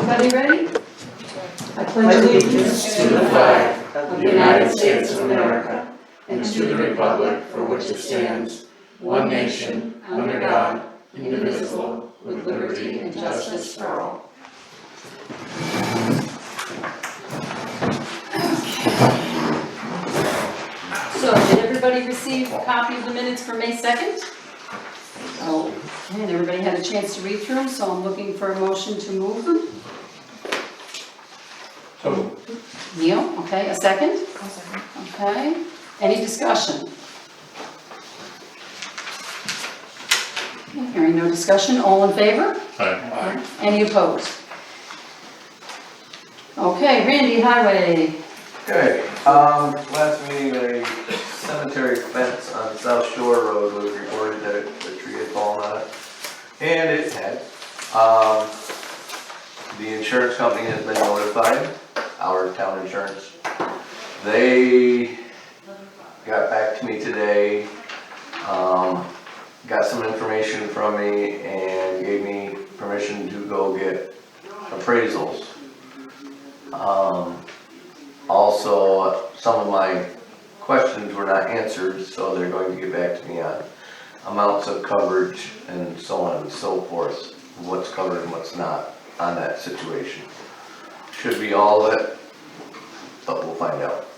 Everybody ready? I pledge allegiance to the flag of the United States of America and to the republic for which it stands, one nation, under God, indivisible, with liberty and justice for all. So, did everybody receive a copy of the minutes for May 2nd? Oh, and everybody had a chance to read through them, so I'm looking for a motion to move them. So, Neil, okay, a second? Okay, any discussion? Okay, hearing no discussion, all in favor? aye. Any opposed? Okay, Randy, highway. Okay, last meeting, a cemetery fence on South Shore Road was reported that a tree had fallen on it. And it had. The insurance company has been notified, our town insurance. They got back to me today, got some information from me and gave me permission to go get appraisals. Also, some of my questions were not answered, so they're going to get back to me on amounts of coverage and so on and so forth, what's covered and what's not on that situation. Should be all of it, but we'll find out.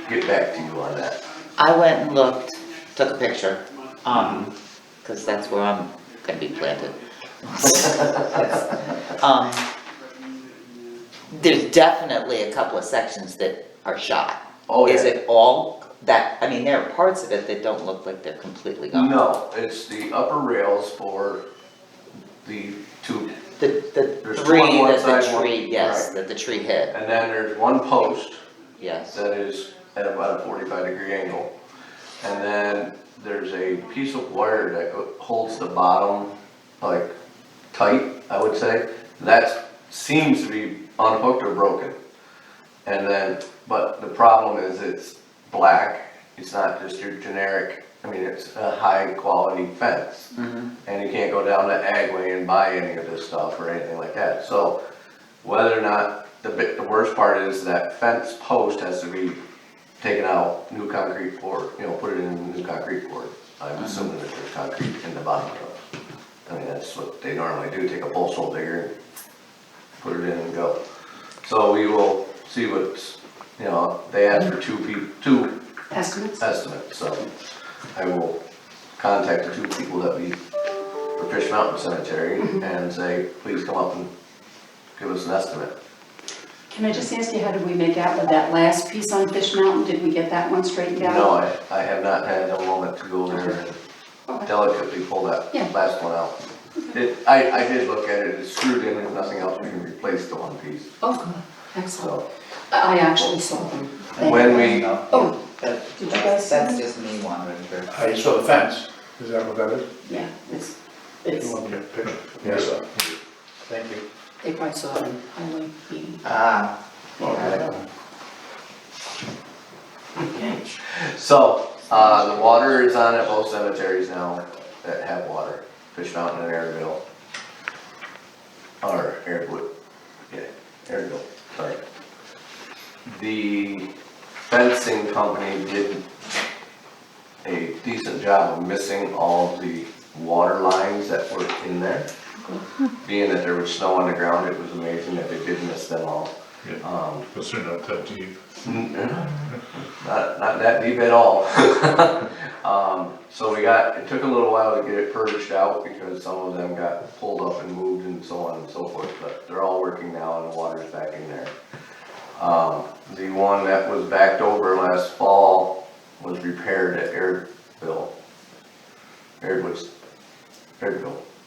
Get back to you on that. I went and looked, took a picture, cause that's where I'm gonna be planted. There's definitely a couple of sections that are shot. Oh, yeah. Is it all that, I mean, there are parts of it that don't look like they're completely gone. No, it's the upper rails for the two, The There's two three on one that the side, one- tree, yes, right. that the tree hit, and then there's one post yes. that is at about a 45-degree angle. And then there's a piece of wire that holds the bottom, like, tight, I would say. That seems to be unhooked or broken. And then, but the problem is it's black, it's not just your generic, I mean, it's a high-quality fence. And you can't go down to Agway and buy any of this stuff or anything like that. So whether or not, the worst part is that fence post has to be taken out, new concrete pour, put it in a new concrete pour. I'm assuming that there's concrete in the bottom of it. I mean, that's what they normally do, take a post hole digger and put it in and go. So we will see what's, they asked for two Estimates? estimates, so I will contact the two people that we, for Fish Mountain Cemetery, and say, please come up and give us an estimate. Can I just ask you, how did we make out with that last piece on Fish Mountain? Did we get that one straightened out? No, I have not had a moment to go there and Okay. delicately pull that Yeah. last one out. I did look at it, it's screwed in, there's nothing else, we can replace the one piece, Oh, good, excellent. so. I actually saw them. When we, Oh, That- Did you guys see That's them? just me wondering, for I saw the fence, is that what that is? yeah, it's, You want me to picture? Yes, sir. Thank you. they probably saw it in highway meeting. Okay. Okay. so, the water is on at both cemeteries now that have water, Fish Mountain and Airville. Or Airwood, yeah, Airville, sorry. The fencing company did a decent job of missing all the water lines that were in there. Being that there was snow on the ground, it was amazing that they did miss them all. Because they're not that deep. Not that deep at all. So it took a little while to get it purged out because some of them got pulled up and moved and so on and so forth, but they're all working now and the water's back in there. The one that was backed over last fall was repaired at Airville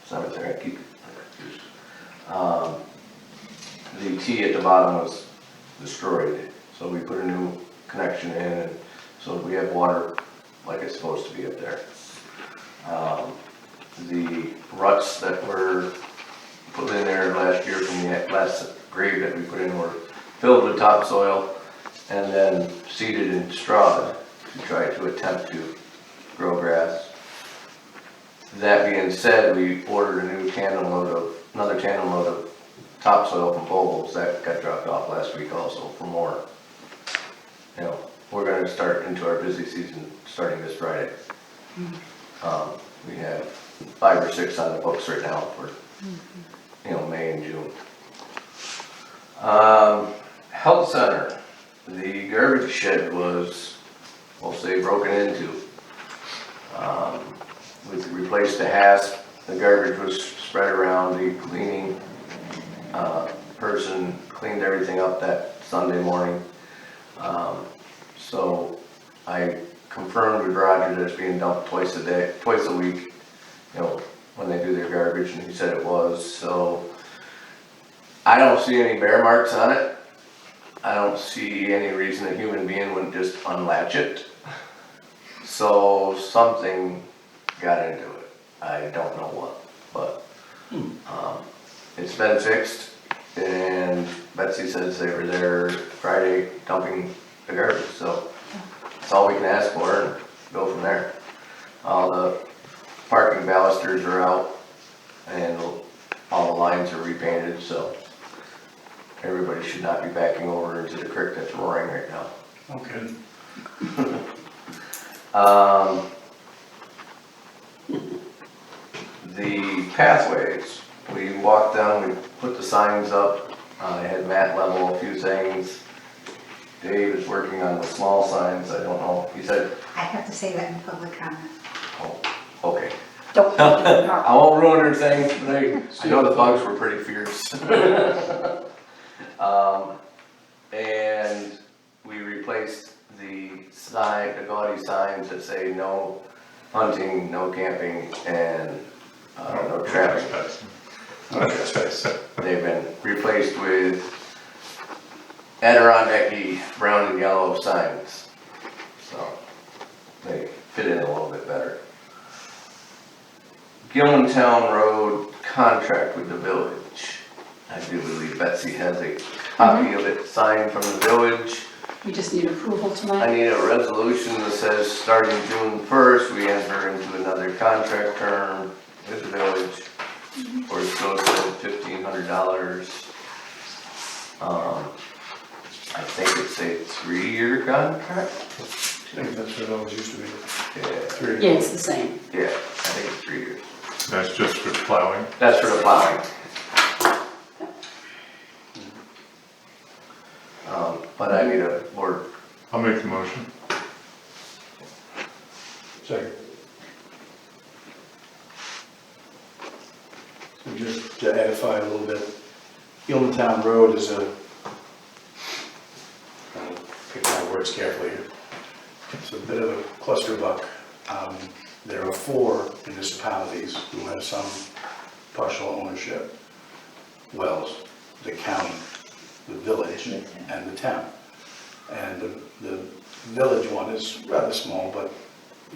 Cemetery, I keep confused. The T at the bottom was destroyed, so we put a new connection in, and so we have water like it's supposed to be up there. The ruts that were put in there last year from the last grave that we put in were filled with topsoil and then seeded and strawed to try to attempt to grow grass. That being said, we ordered a new tandem load of, another another tandem load of topsoil from Pobles that got dropped off last week also for more. You know, we're gonna start into our busy season starting this Friday. We have 5 or 6 on the books right now for, you know, May and June. Health center, the garbage shed was, we'll say, broken into. We replaced the hasp, the garbage was spread around, the cleaning person cleaned everything up that Sunday morning. So I confirmed with Roger that it's being dumped twice a week, you know, when they do their garbage, and he said it was, so I don't see any bear marks on it. I don't see any reason a human being wouldn't just unlatch it. So something got into it. I don't know what, but it's been fixed, and Betsy says they were there Friday dumping the garbage, so that's all we can ask for and go from there. All the parking balusters are out and all the lines are repainted, so everybody should not be backing over into the creek that's roaring right now. Okay. The pathways, we walked down, we put the signs up, I had Matt level a few things. Dave is working on the small signs, I don't know, he said, I have to say that in public comment. oh, okay. Don't. I won't ruin her thing, but I know the bugs were pretty fierce. And we replaced the sign, the gaudy signs that say no hunting, no camping, and no trapping. They've been replaced with Adirondack brown and yellow signs, so they fit in a little bit better. Gilmantown Road contract with the village. I do believe Betsy has a copy of it signed from the village. We just need approval I tonight. need a resolution that says starting June 1st, we enter into another contract term with the village for a total of $1,500. I think it's a 3-year contract? I think that's what it always used to be. Yeah, 3. Yeah, it's the same. yeah, I think it's 3 years. That's just for plowing? That's for the plowing. But I need a board. I'll make the motion. Second. So just to edify a little bit, Gilmantown Road is a, I'll pick my words carefully here. It's a bit of a clusterfuck. There are 4 municipalities who have some partial ownership. Wells, the county, the village, and the town. And the village one is rather small, but,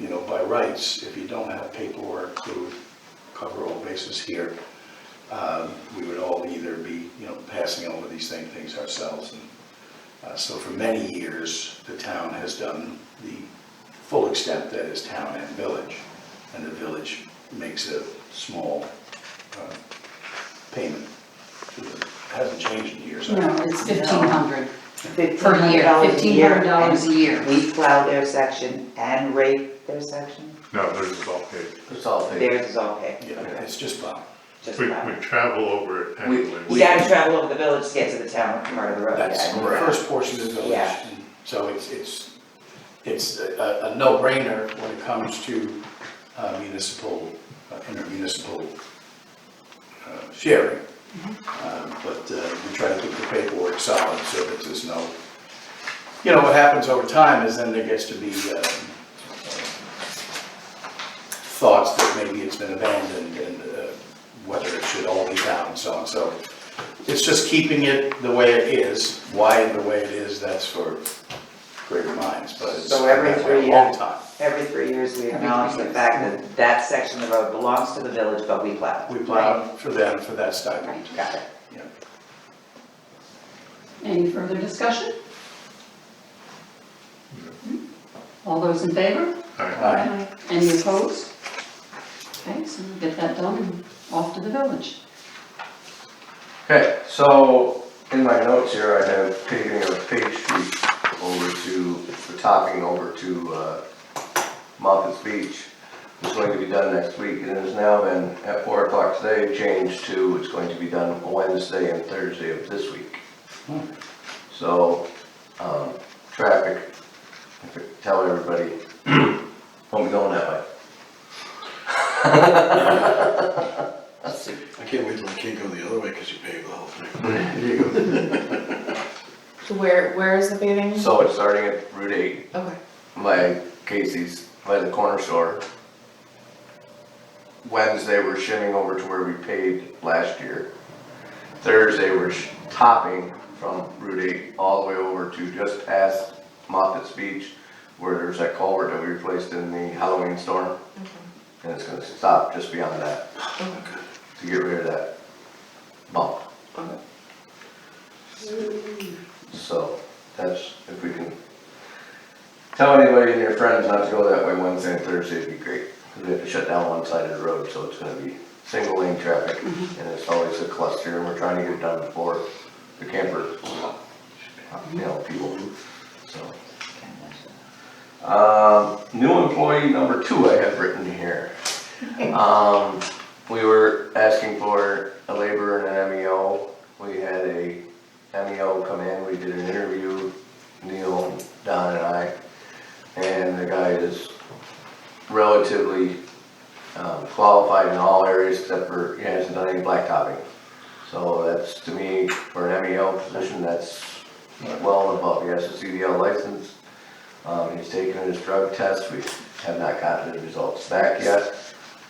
you know, by rights, if you don't have paperwork to cover all bases here, we would all either be, you know, passing over these things ourselves. And so for many years, the town has done the full extent that is town and village, and the village makes a small payment. It hasn't changed in years. No, it's $1,500 $1,500 per year, $1,500 a year. We plow their section and rake their section. No, theirs is all paid. It's all paid. Theirs is all paid, Yeah, it's just fine. just We plow. travel over it We- anyway. We gotta travel over the village to get to the town part of the road. That's yeah. the first portion of the village. Yeah. So it's a no-brainer when it comes to municipal, intermunicipal sharing. But we try to keep the paperwork solid so that there's no, you know, what happens over time is then there gets to be thoughts that maybe it's been abandoned and whether it should all be down and so on. So it's just keeping it the way it is. Why the way it is, that's for greater minds, but it's So every been that way 3 a long time. Every 3 years, we Every acknowledge 3 the years. fact that that section of the road belongs to the village, but we plow. We plowed for them for that stipend. Right. Got it. Yeah. Any further discussion? All those in favor? Aye. Any opposed? Okay, so we'll get that done and off to the village. So, in my notes here, I have paving of Page Street over to, the topping over to, Moffitt's Beach. It's going to be done next week, and it has now been, at 4 o'clock today, changed to, it's going to be done Wednesday and Thursday of this week. So, traffic, tell everybody, won't be going that way. I can't wait till I can't go the other way because you paved the whole thing. There you go. So where is the paving? So it's starting at Route 8 Okay. by Casey's, by the corner store. Wednesday, we're shimming over to where we paved last year. Thursday, we're topping from Route 8 all the way over to just past Moffitt's Beach, where there's that culvert that we replaced in the Halloween storm. And it's gonna stop just beyond that to get rid of that bump. So that's, if we can tell anybody and your friends not to go that way Wednesday and Thursday, it'd be great. Cause we have to shut down one side of the road, so it's gonna be single lane traffic. And it's always a cluster, and we're trying to get it done before the camper, people, so. New employee number 2 I have written here. We were asking for a laborer and an MEO. We had a MEO come in, we did an interview, Neil, Don and I, and the guy is relatively qualified in all areas except for he hasn't done any blacktopping. So that's, to me, for an MEO position, that's well and above. He has a CDL license. He's taken his drug test. We have not gotten the results back yet.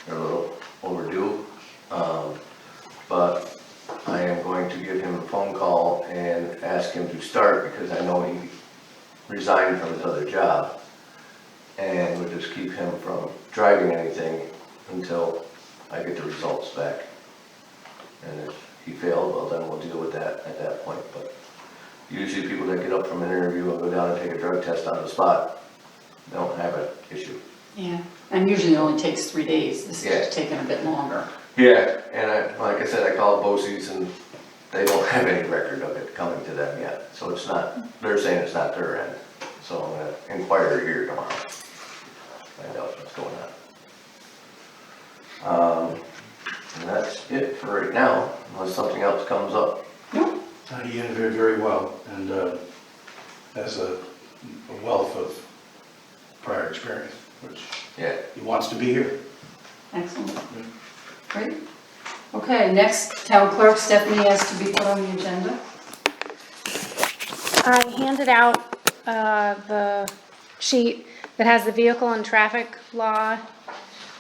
They're a little overdue. But I am going to give him a phone call and ask him to start because I know he resigned from his other job. And we'll just keep him from driving anything until I get the results back. And if he failed, well then we'll deal with that at that point. But usually people that get up from an interview and go down and take a drug test on the spot don't have an issue. Yeah, and usually it only takes 3 days. This Yeah. is taking a bit longer. Yeah, and like I said, I called BOCES and they don't have any record of it coming to them yet. So it's not, they're saying it's not their end. So I'm gonna inquire here tomorrow. Find out what's going on. And that's it for right now, unless something else comes up. He interviewed very well and has a wealth of prior experience, which Yeah. he wants to be here. Excellent. Great. Okay, next, town clerk Stephanie has to be put on the agenda. I handed out the sheet that has the vehicle and traffic law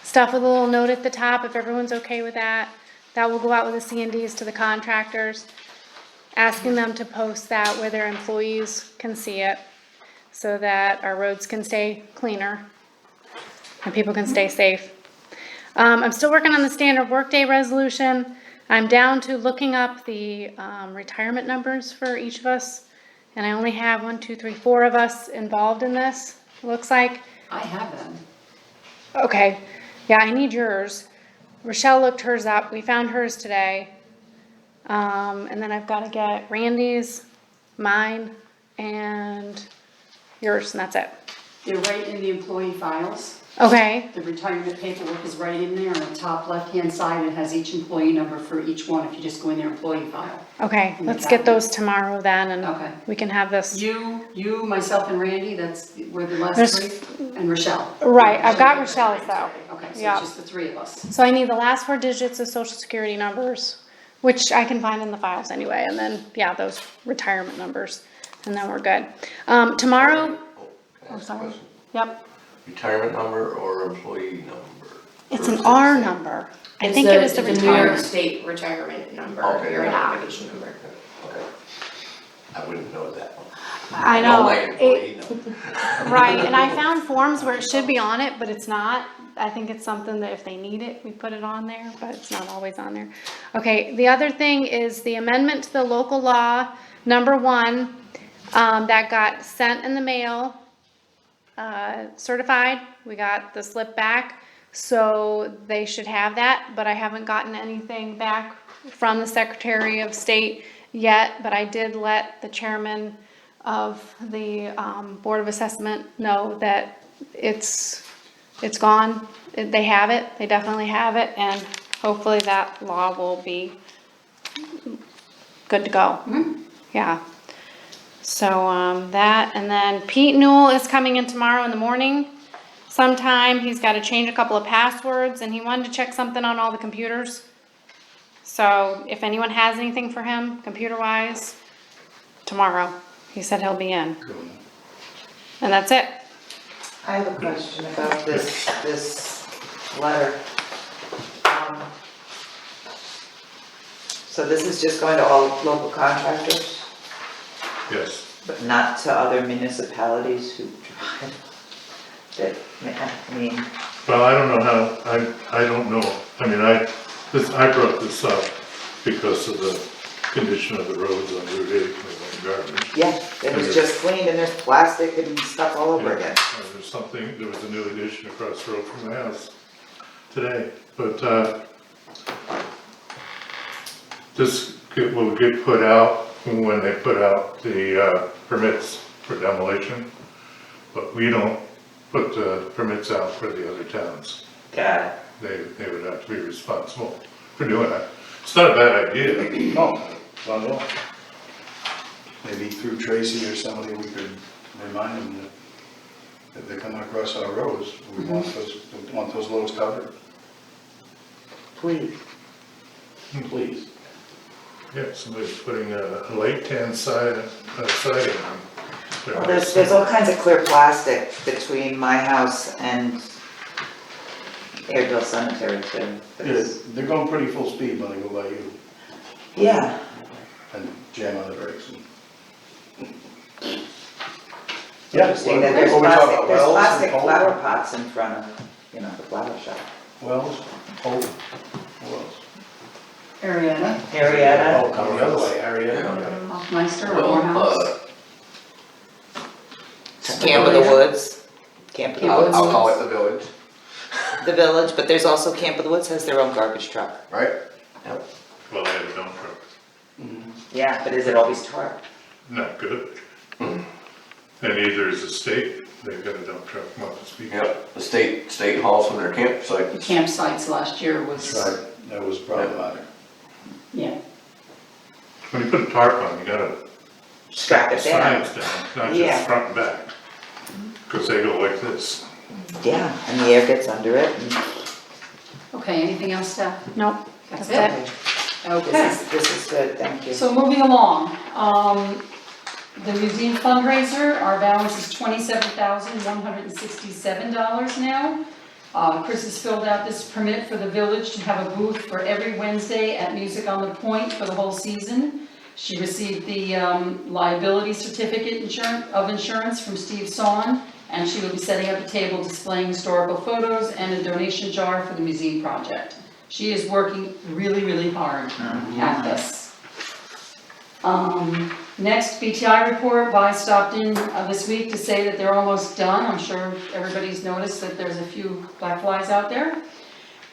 stuff with a little note at the top, if everyone's okay with that. That will go out with the C&Ds to the contractors, asking them to post that where their employees can see it, so that our roads can stay cleaner and people can stay safe. I'm still working on the standard workday resolution. I'm down to looking up the retirement numbers for each of us. And I only have 1, 2, 3, 4 of us involved in this, it looks like. I have them. Okay, yeah, I need yours. Rochelle looked hers up, we found hers today. And then I've gotta get Randy's, mine, and yours, and that's it. They're right in the employee files. Okay, The retirement paperwork is right in there. On the top left-hand side, it has each employee number for each one if you just go in their employee file. okay, let's get those tomorrow then, Okay. and we can have this. You, myself, and Randy, we're the last There's- 3, and Rochelle. Right, I've got Rochelle's though. Okay, so Yeah. it's just the 3 of us. So I need the last 4 digits of social security numbers, which I can find in the files anyway, and then, yeah, those retirement numbers, and then we're good. Tomorrow, Can I ask a sorry. question? Yep, Retirement number or employee number? it's an R number. I It's think it was the New York retirement. State retirement number, Okay. your Yeah. identification number. Okay. I wouldn't know that one. I know, my it- employee number. right, and I found forms where it should be on it, but it's not. I think it's something that if they need it, we put it on there, but it's not always on there. Okay, the other thing is the amendment to the local law, number 1, that got sent in the mail, certified. We got the slip back, so they should have that, but I haven't gotten anything back from the Secretary of State yet, but I did let the chairman of the Board of Assessment know that it's gone. They have it, they definitely have it, and hopefully that law will be good to go. Yeah. So, that, and then Pete Newell is coming in tomorrow in the morning sometime. He's gotta change a couple of passwords, and he wanted to check something on all the computers. So, if anyone has anything for him, computer-wise, tomorrow, he said he'll be in. Cool. And that's it. I have a question about this letter. So this is just going to all local contractors, Yes. but not to other municipalities who drive? That, I mean, Well, I don't know how, I don't know. I mean, I brought this up because of the condition of the roads on Route 8 with garbage. yeah, it was just cleaned and there's plastic and stuff all over again. There was a new addition across the road from my house today, but, this will get put out when they put out the, permits for demolition, but we don't put the permits out for the other towns. Got it. They would have to be responsible for doing that. It's not a bad idea. No, not at all. Maybe through Tracy or somebody, we could remind them that if they're coming across our roads, we want those loads covered. Please. Please. Yeah, somebody's putting a lake tan siding on. Well, there's all kinds of clear plastic between my house and Airedale Cemetery too. They're going pretty full speed when they go by you Yeah, and jam on the brakes. interesting that there's plastic flower pots in front of, the flower shop. Wells, Hope, who else? Ariana, Arietta. Oh, coming the other way, Arietta. Hoffmeister, or Well, Morehouse. Camp of the Woods. Camp of the I'll Woods. call it the village, The Village, but there's also Camp of the Woods has their own garbage truck. right? Yep. Well, I had a dump truck. Yeah, but is it always tarred? Not good. And neither is the state. They've got a dump truck, not to speak. Yep, the state hauls from their The campsite. campsites last year was, That's right, that was problematic. yeah. When you put a tarp on, you gotta Strap it down. sides down, not Yeah. just front and back. Cause they go like this. Yeah, and the air gets under it. And Okay, anything else, Steph? Nope, That's that's it? it. Okay. This is good, thank you. So moving along, the museum fundraiser, our balance is $27,167 now. Chris has filled out this permit for the village to have a booth for every Wednesday at Music on the Point for the whole season. She received the liability certificate of insurance from Steve Sawn, and she will be setting up a table displaying historical photos and a donation jar for the museum project. She is working really, really hard at this. Next, BTI report. Vi stopped in this week to say that they're almost done. I'm sure everybody's noticed that there's a few black flies out there.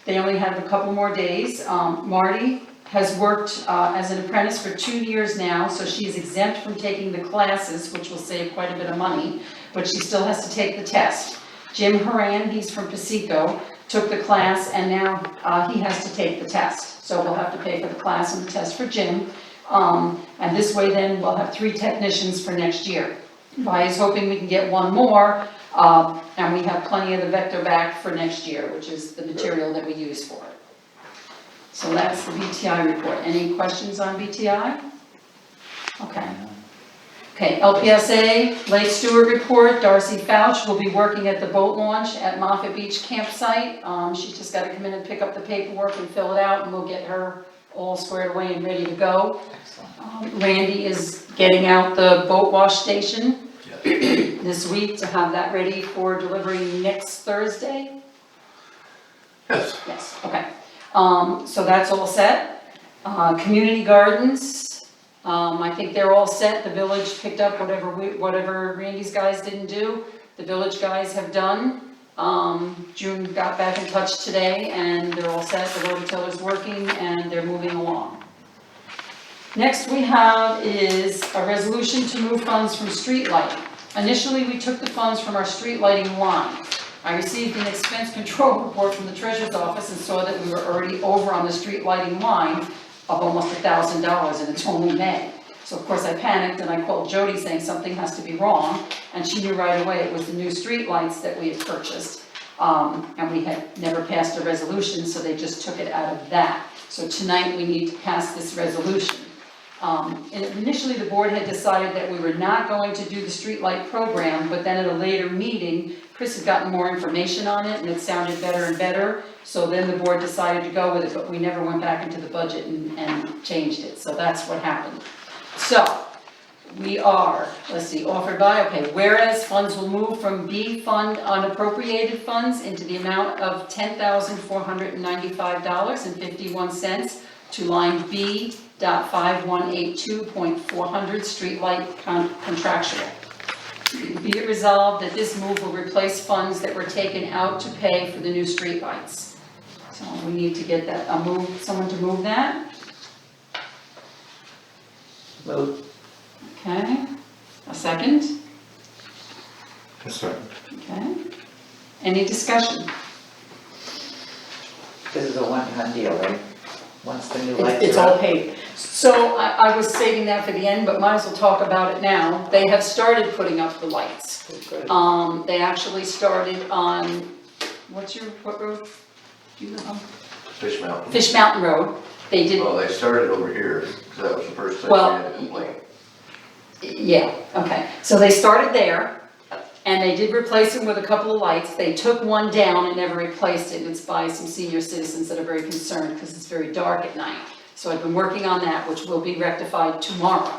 They only have a couple more days. Marty has worked as an apprentice for 2 years now, so she's exempt from taking the classes, which will save quite a bit of money, but she still has to take the test. Jim Horan, he's from Paseco, took the class, and now he has to take the test. So we'll have to pay for the class and the test for Jim. And this way then we'll have 3 technicians for next year. Vi is hoping we can get 1 more, and we have plenty of the Vector back for next year, which is the material that we use for it. So that's the BTI report. Any questions on BTI? Okay. Okay, LPSA, Lake Stewart report, Darcy Fouch will be working at the boat launch at Moffett Beach campsite. She's just gotta come in and pick up the paperwork and fill it out, and we'll get her all squared away and ready to go. Randy is getting out the boat wash station this week to have that ready for delivery next Thursday. Yes. Yes, okay. So that's all set. Community gardens, I think they're all set. The village picked up whatever Randy's guys didn't do, the village guys have done. June got back in touch today and they're all set. The rototiller's working and they're moving along. Next we have is a resolution to move funds from street lighting. Initially, we took the funds from our street lighting line. I received an expense control report from the treasurer's office and saw that we were already over on the street lighting line of almost $1,000, and it's only May. So of course I panicked and I called Jody saying something has to be wrong, and she knew right away it was the new street lights that we had purchased. And we had never passed a resolution, so they just took it out of that. So tonight we need to pass this resolution. And initially the board had decided that we were not going to do the streetlight program, but then at a later meeting, Chris had gotten more information on it and it sounded better and better. So then the board decided to go with it, but we never went back into the budget and changed it. So that's what happened. So we are, let's see, offered by, okay, whereas funds will move from B fund unappropriated funds into the amount of $10,495.51 to line B.5182.400 streetlight contractual. Be it resolved that this move will replace funds that were taken out to pay for the new streetlights. So we need to get that, someone to move that. Move. Okay, a second, Yes, sir. okay. Any discussion? This is a one-time deal, right? Once the new lights It's are all up. paid. So I was saving that for the end, but might as well talk about it now. They have started putting up the lights. Good. They actually started on, what road? Do you know? Fish Mountain. Fish Mountain Road. They did, Well, they started over here, because that was the first place Well, they had a complaint. yeah, okay. So they started there, and they did replace them with a couple of lights. They took one down and never replaced it. It's by some senior citizens that are very concerned because it's very dark at night. So I've been working on that, which will be rectified tomorrow.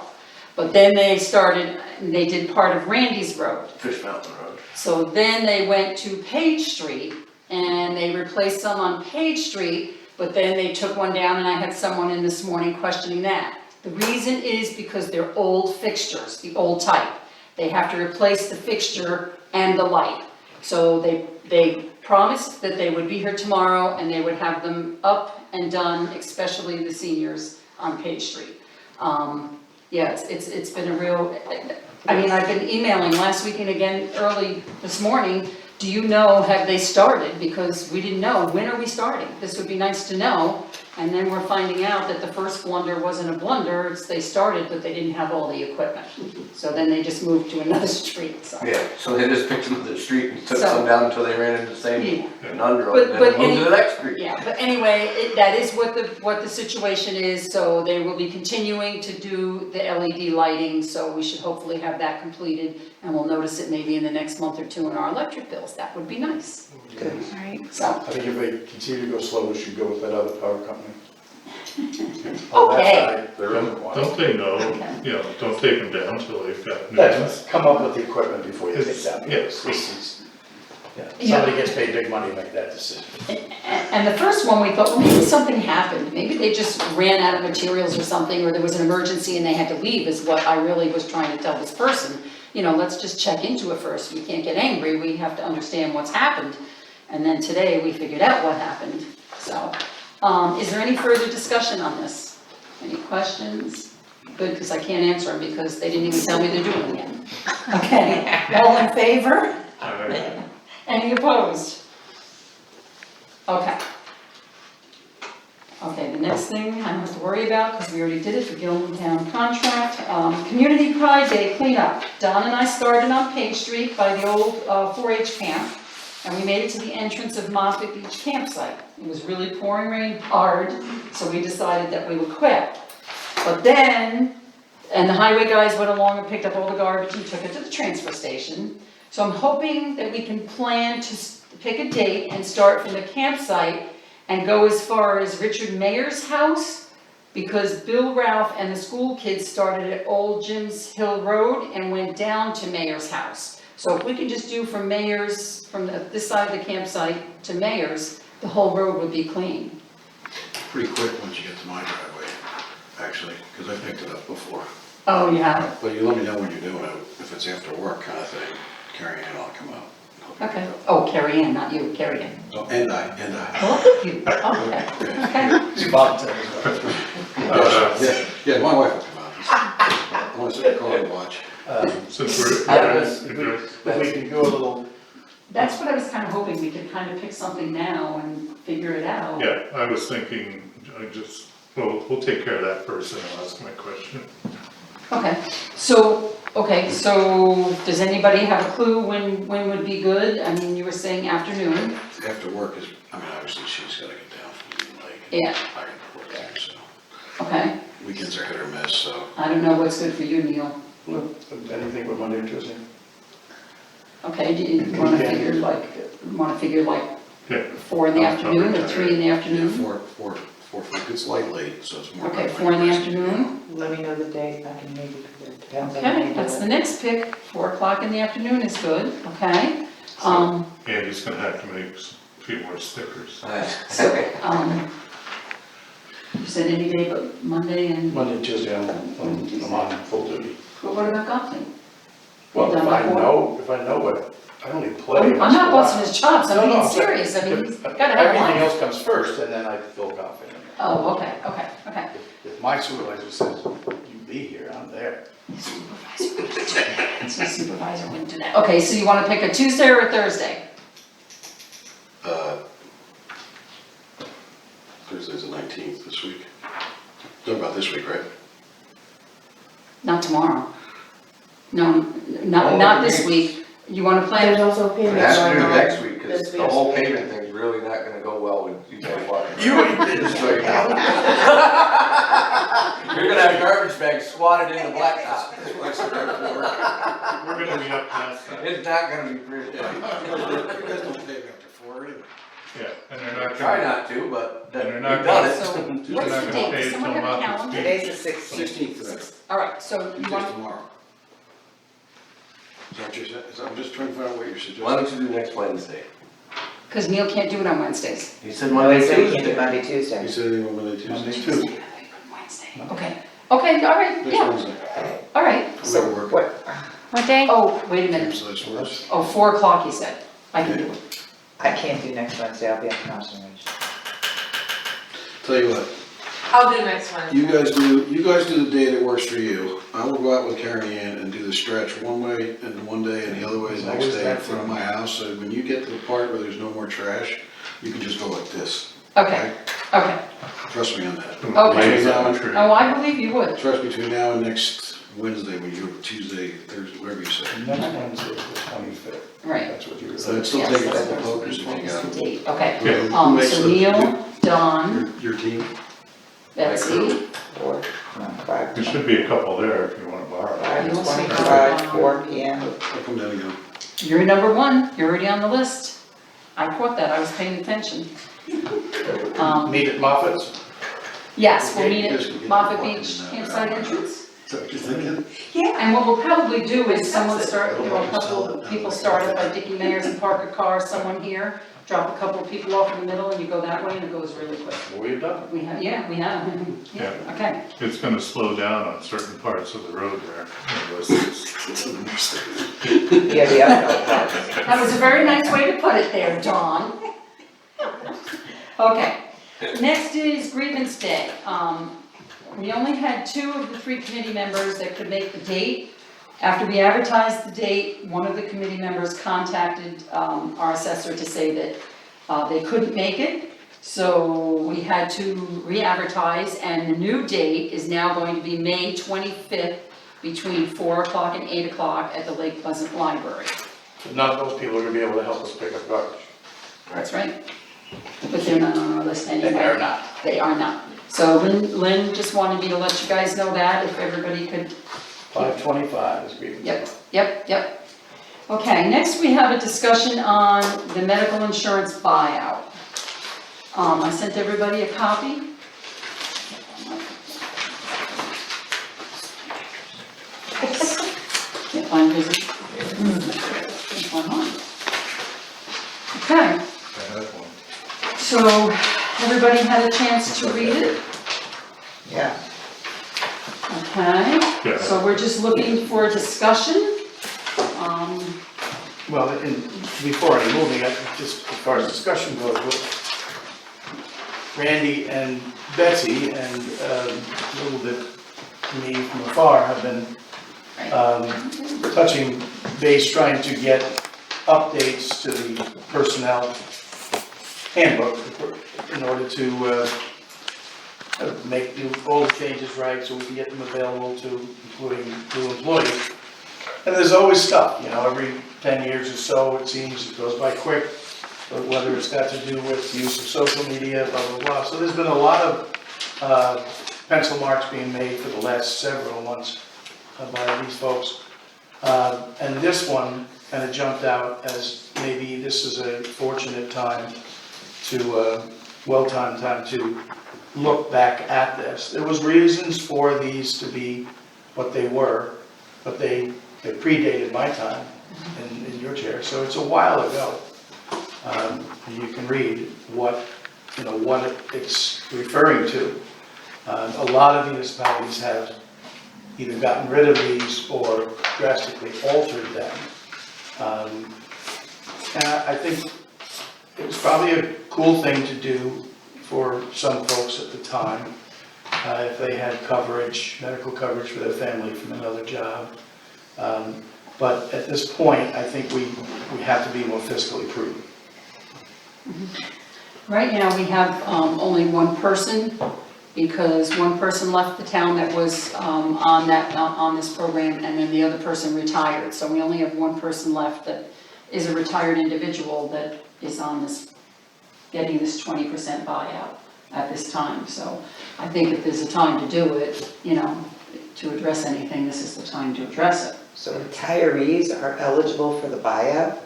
But then they started, they did part of Randy's Road. Fish Mountain Road. So then they went to Page Street, and they replaced some on Page Street, but then they took one down, and I had someone in this morning questioning that. The reason is because they're old fixtures, the old type. They have to replace the fixture and the light. So they promised that they would be here tomorrow and they would have them up and done, especially the seniors on Page Street. Yeah, it's been a real, I mean, I've been emailing last week and again early this morning. Do you know, have they started? Because we didn't know, when are we starting? This would be nice to know. And then we're finding out that the first blunder wasn't a blunder, it's they started, but they didn't have all the equipment. So then they just moved to another street, so. Yeah, so they just picked them to the street and took So- some down until they ran into the same Yeah. conundrum, But- and then but moved any- to the next street. Yeah, but anyway, that is what the situation is, so they will be continuing to do the LED lighting, so we should hopefully have that completed, and we'll notice it maybe in the next month or two in our electric bills, that would be nice, All right. so, I think if they continue to go slow, we should go with that other power company. Okay. There isn't one. Don't they know, don't take them down till they've got new That's, ones. come up with the equipment before you take It's- down. yes. This is, yeah, Yeah. somebody gets paid big money to make that decision. and the first one, we thought, well, maybe something happened, maybe they just ran out of materials or something, or there was an emergency and they had to leave, is what I really was trying to tell this person. Let's just check into it first, we can't get angry, we have to understand what's happened. And then today, we figured out what happened, so. Is there any further discussion on this? Any questions? Good, because I can't answer them because they didn't even tell me they're doing it yet. Okay, all in favor? Any opposed? Okay. Okay, the next thing I don't have to worry about because we already did it, the Gilman Town contract. Community Pride Day cleanup. Don and I started on Page Street by the old 4-H camp, and we made it to the entrance of Moffett Beach campsite. It was really pouring rain hard, so we decided that we would quit. But then, and the highway guys went along and picked up all the garbage and took it to the transfer station. So I'm hoping that we can plan to pick a date and start from the campsite and go as far as Richard Mayer's house, because Bill Ralph and the school kids started at Old Jim's Hill Road and went down to Mayer's house. So if we could just do from Mayer's, from this side of the campsite to Mayer's, the whole road would be clean. Pretty quick once you get to my driveway, actually, because I picked it up before. Oh, yeah. But you let me know when you're doing it, if it's after work kind of thing, Carrie Ann, I'll come out. and help you Okay. pick up. Oh, Carrie Ann, not you, Carrie Ann. Oh, and I. Oh, look at you. Okay. Okay. It's volunteer. Yeah, my wife will come out. I want to sit in the car and watch. Since we're. If we can go a little, That's what I was kind of hoping, we could kind of pick something now and figure it out. Yeah, I was thinking, we'll take care of that first and I'll ask my question. Okay, so does anybody have a clue when would be good? I mean, you were saying afternoon. After work is, I mean, obviously she's gotta get down from Union Lake. Yeah. I gotta work too, so Okay, weekends are hit or miss, so. I don't know what's good for you, Neil. anything with Monday and Tuesday? Okay, do you wanna figure like Yeah. 4 in the I'll afternoon or try. 3 in the Yeah, afternoon? four, it's light late, so it's more. Okay, 4 in the afternoon? Let me know the date, I can maybe, it depends on when Okay, you do that's it. the next pick, 4 o'clock in the afternoon is good, okay? Andy's gonna have to make a few more stickers. So, you said any day but Monday and, Monday and Tuesday, I'm on full duty. but what about golfing? Well, Done if I before? know what, I only play. I'm not busting his chops, I'm No, being no, serious, I mean, he's if gotta have everything one. else comes first, and then I go golfing. Oh, okay. If my supervisor says, you be here, I'm there. So supervisor wouldn't do that. Okay, so you wanna pick a Tuesday or a Thursday? Thursday's the 19th this week. Talking about this week, right? Not tomorrow. No, not this week. You wanna There's plan? also It payment has to going do on. next week, cause this the week. whole pavement thing's really not gonna go well with you guys walking. You ain't did Just so you know. You're gonna have garbage bags squatted in the blacktop. We're gonna be up past that. It's not gonna be pretty. You guys don't pay after 4 anyway. Yeah, and they're not Try gonna, not to, but And they're we've not done So, it. what's not the gonna date? pay Does someone have a till calendar? Today's the 16th. 16th today. Alright, so you Just want, tomorrow. Is that what you're saying? I'm just trying to find out what you're suggesting. Why don't you do next Wednesday? cause Neil can't do it on Wednesdays. He said No, Monday, he said we can't do Tuesday. Monday, You Tuesday. said anyone Monday, Monday, Tuesday? Tuesday. Wednesday. Okay, alright, Next yeah, Wednesday. alright. So Will that work? what, What day? Oh, wait a Same minute. size words? Oh, 4 o'clock he said. I can do it. I can't do next Wednesday, I'll be at Thompson Ridge. Tell you what, I'll do next one. you guys do the day that works for you. I will go out with Carrie Ann and do the stretch one way and one day and the other way the next Always day in that front of my house. So when you get to the part where there's no more trash, you can just go like this. Okay. Trust me on that. Okay. Tree. Oh, I believe you would. Trust between now and next Wednesday, when you Tuesday, Thursday, whatever you say. Next Wednesday is the 25th. Right. That's what you were So saying. I'd still Yes, take it that's to the what pokers if you it's got the them. date. Okay, Who makes so those? Neil, Don, Your team? Betsy, Or, no, 5 There should be a couple there if you wanna borrow. 5:25, 4 PM. I'll come down and go. you're number 1, you're already on the list. I caught that, I was paying attention. Meet at Moffitt's? Yes, we'll meet Just at get Moffett walking Beach in that campsite hour. entrance. Is that what you're thinking? And what we'll probably do is someone start, a couple of people start it, like Dickie Mayers and park a car, someone here, drop a couple of people off in the middle and you go that way and it goes really quick. We're done. We have, yeah, okay. It's gonna slow down on certain parts of the road there. Unless it's- Yeah, the uphill part. That was a very nice way to put it there, Dawn. Okay, next is grievance day. We only had 2 of the 3 committee members that could make the date. After we advertised the date, one of the committee members contacted our assessor to say that they couldn't make it. So we had to re-advertise, and the new date is now going to be May 25th between 4 o'clock and 8 o'clock at the Lake Pleasant Library. So none of those people are gonna be able to help us pick up garbage. That's right. But they're not on our list anyway. They are not. They are not. So Lynn just wanted me to let you guys know that, if everybody could. 5:25 is grievance. Yep. Okay, next we have a discussion on the medical insurance buyout. I sent everybody a copy. Can't find his. Can't find mine. Okay. I have one. So, everybody had a chance to read it? Yeah. Okay, Yeah. so we're just looking for a discussion. Well, and before I'm moving, just as far as discussion goes, with Randy and Betsy, and a little bit me from afar have been touching base, trying to get updates to the personnel handbook in order to do all the changes right so we can get them available to including new employees. And there's always stuff, you know, every 10 years or so, it seems, it goes by quick, but whether it's got to do with the use of social media, blah, blah, blah. So there's been a lot of pencil marks being made for the last several months by these folks. And this one kind of jumped out as maybe this is a fortunate time to, well-timed time to look back at this. There was reasons for these to be what they were, but they predated my time in your chair, so it's a while ago. You can read what it's referring to. A lot of municipalities have either gotten rid of these or drastically altered them. And I think it was probably a cool thing to do for some folks at the time, if they had coverage, medical coverage for their family from another job. But at this point, I think we have to be more fiscally prudent. Right now, we have only one person, because one person left the town that was on this program, and then the other person retired. So we only have one person left that is a retired individual that is on this, getting this 20% buyout at this time. So I think if there's a time to do it, to address anything, this is the time to address it. So retirees are eligible for the buyout?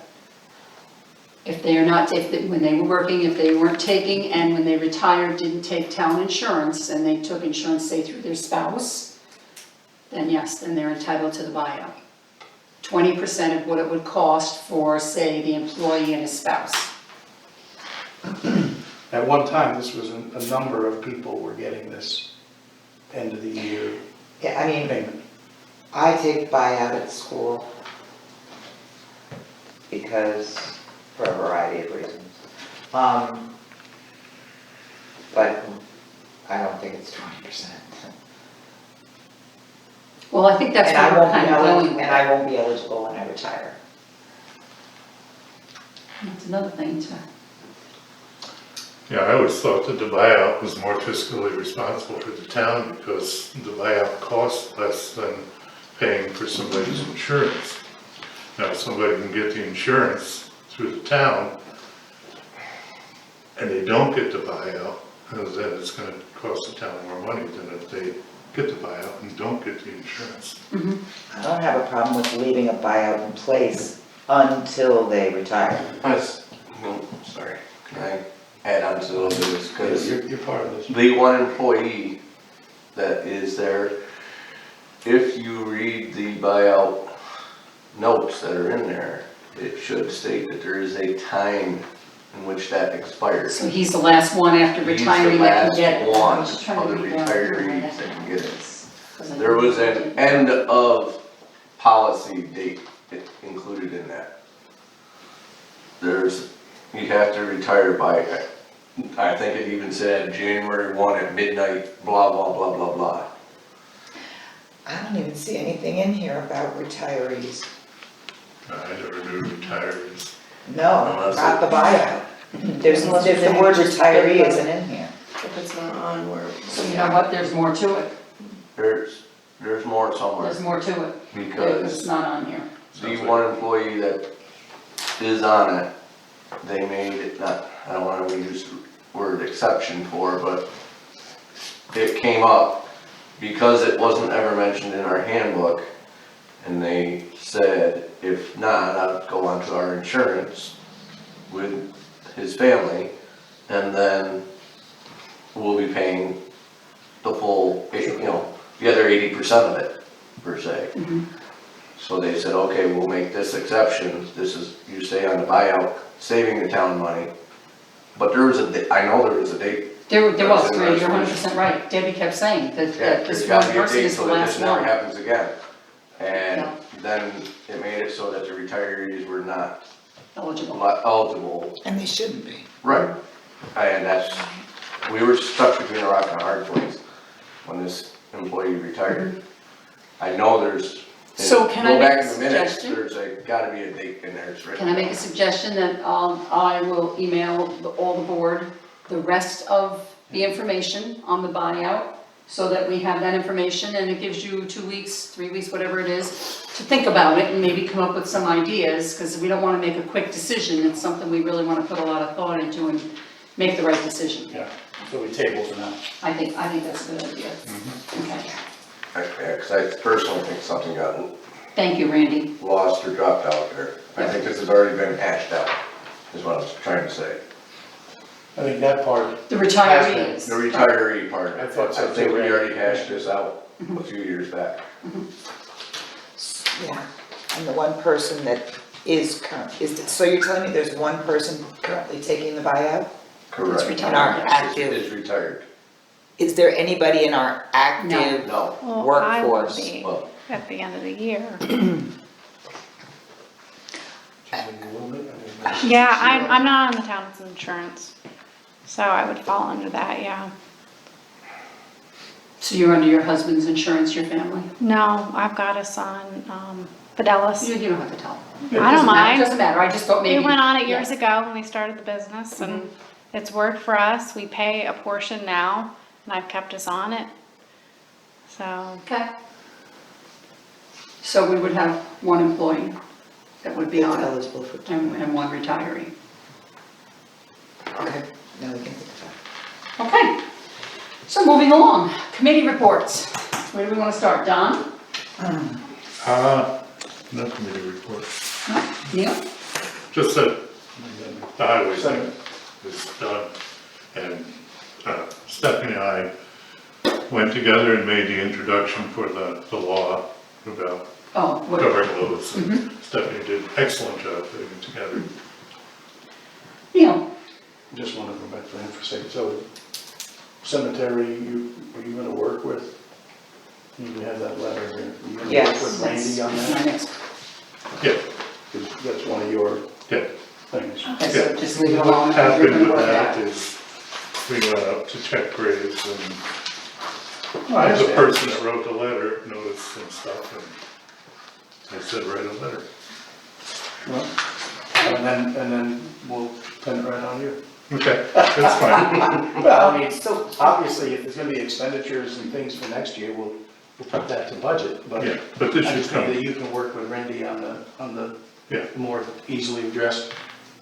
If they are not, when they were working, if they weren't taking, and when they retired, didn't take town insurance, and they took insurance, say, through their spouse, then yes, then they're entitled to the buyout. 20% of what it would cost for, say, the employee and his spouse. At one time, this was a number of people were getting this end of the year Yeah, I mean, payment. I take buyout at school because, for a variety of reasons. But I don't think it's 20%. Well, I think that's And what I we're won't be kind of eligible, going with. and I won't be eligible when I retire. That's another thing to, Yeah, I always thought that the buyout was more fiscally responsible for the town because the buyout costs less than paying for somebody's insurance. Now, if somebody can get the insurance through the town and they don't get the buyout, then it's gonna cost the town more money than if they get the buyout and don't get the insurance. I don't have a problem with leaving a buyout in place until they retire. Sorry, can I add on to a little bit of this? Because You're part of this. the one employee that is there, if you read the buyout notes that are in there, it should state that there is a time in which that expires. so he's the last one after retiring that can get it. He's the I'm last just trying one to of the read down through retirees it. that can get it. There was an end of policy date included in that. You have to retire by, I think it even said January 1 at midnight, blah, blah, blah, blah, blah. I don't even see anything in here about retirees. I never knew retirees. No, that's not the buyout. There's the word retiree isn't in here. If it's not on, we're. So you know what, there's more to it, There's more somewhere, there's more to it, it's because not on here. the one employee that is on it, they made it not, I don't wanna use the word exception for, but it came up because it wasn't ever mentioned in our handbook, and they said, if not, I'd go onto our insurance with his family, and then we'll be paying the full, the other 80% of it, per se. So they said, okay, we'll make this exception, this is, you stay on the buyout, saving the town money. But there was I know there was a date. There was, That's in the you're resolution. 100% right, Debbie kept saying that Yeah, this there's one gotta be a person date is the so that last this never one. happens again. And Yeah. then it made it so that the retirees were not Eligible. eligible. And they shouldn't be. Right. And we were stuck between a rock and a hard place when this employee retired. I know there's, So can I go make back a in the minutes, suggestion? there's gotta be a date in there, it's written. Can I make a suggestion that I will email all the board the rest of the information on the buyout, so that we have that information, and it gives you 2 weeks, 3 weeks, whatever it is, to think about it and maybe come up with some ideas, because we don't want to make a quick decision. It's something we really want to put a lot of thought into and make the right decision. Yeah, so we table for now. I think that's a good idea. Okay, Yeah, cause I personally think something got thank you, Randy. lost or dropped out there. I think this has already been hashed out, is what I was trying to say. I think that part, The retirees. The retiree part, I thought so I think too, we right? already hashed this out a few years back. Yeah, and the one person that is current, so you're telling me there's one person currently taking the buyout? Correct. In our active, Is retired. is there anybody in our active? No, Well, I will Workforce. be well, at the end of the year. Yeah, I'm not on the town's insurance, so I would fall under that, yeah. So you're under your husband's insurance, your family? No, I've got a son, Fidelis. You don't have to tell. I don't mind. Doesn't matter, I just thought maybe. We went on it years ago when we started the business, and it's worked for us. We pay a portion now, and I've kept us on it. So, Okay. So we would have one employee that would be That's on it, eligible for, and one retiree. okay, now we can think of Okay, so moving along, committee reports. Where do we want to start, Don? No committee report. Neil? Just that the highway thing is done, and Stephanie and I went together and made the introduction for the law about Oh, what, covering loads. And Stephanie did an excellent job putting it together. Neil? just want to go back to him for a second, so cemetery, are you gonna work with? You have that letter here, you gonna work Yes. with Randy on My that? next, Yeah, 'Cause that's one of your yeah. things. okay, so just leave it alone. What happened with that is, we went up to check graves, and Oh, I the understand. person that wrote the letter noticed some stuff, and I said, write a letter. Well, and then we'll pin it right on you. Okay, that's fine. Well, I mean, So, obviously, if there's gonna be expenditures and things for next year, we'll put that to budget, but Yeah, I but this should just think that come, you can work with Randy on the Yeah. more easily addressed.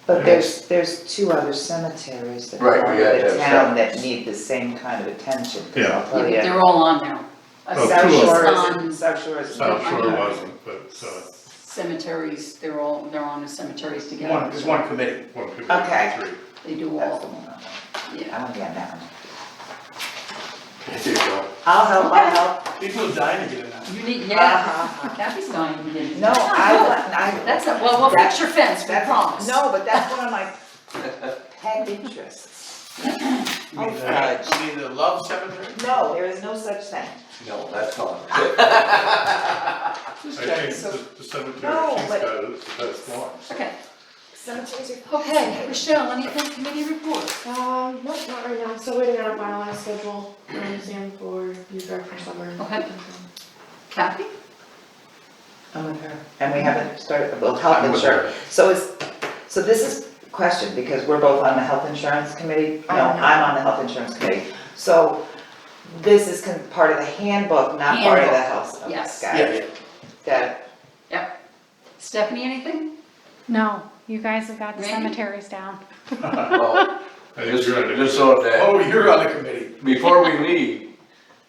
but there's two other cemeteries that Right, are we in had the to town have that need the same kind of attention. 'Cause Yeah. I'll Yeah, tell but you, they're all on now. Oh, South two of Shore them. isn't, South Shore isn't. South Shore wasn't, but, Cemeteries, they're on the cemeteries together. One, there's one committee. one committee, Okay. three. They do That's all, the one I want. yeah. I want to get that one. There you go. I'll help. People are dying to get in that. You need, Uh-huh. Kathy's dying to get in. No, I. That's, well, we'll fix your fence, we That's- promise. No, but that's one of my pet interests. Oh, fudge. You mean the love cemetery? No, there is no such thing. no, that's gone. I Just think checking. the cemetery, No, she's but- got it, the best one. Okay, Cemeteries are. okay, Michelle, anything committee report? Nope, not right now, still waiting on a finalized schedule, Sam for you guys for summer. Okay. Kathy? I'm with her. And we haven't started, well, health I'm with her. insurance. So this is a question, because we're both on the health insurance committee. No, I'm not. I'm on the health insurance committee. So this is part of the handbook, not part of the health. Okay, Yes. Got Yeah, it. Got it. Stephanie, anything? no, you guys have got the Randy? cemeteries down. Well, I think you're on just it. so that, Oh, you're on the committee. before we meet,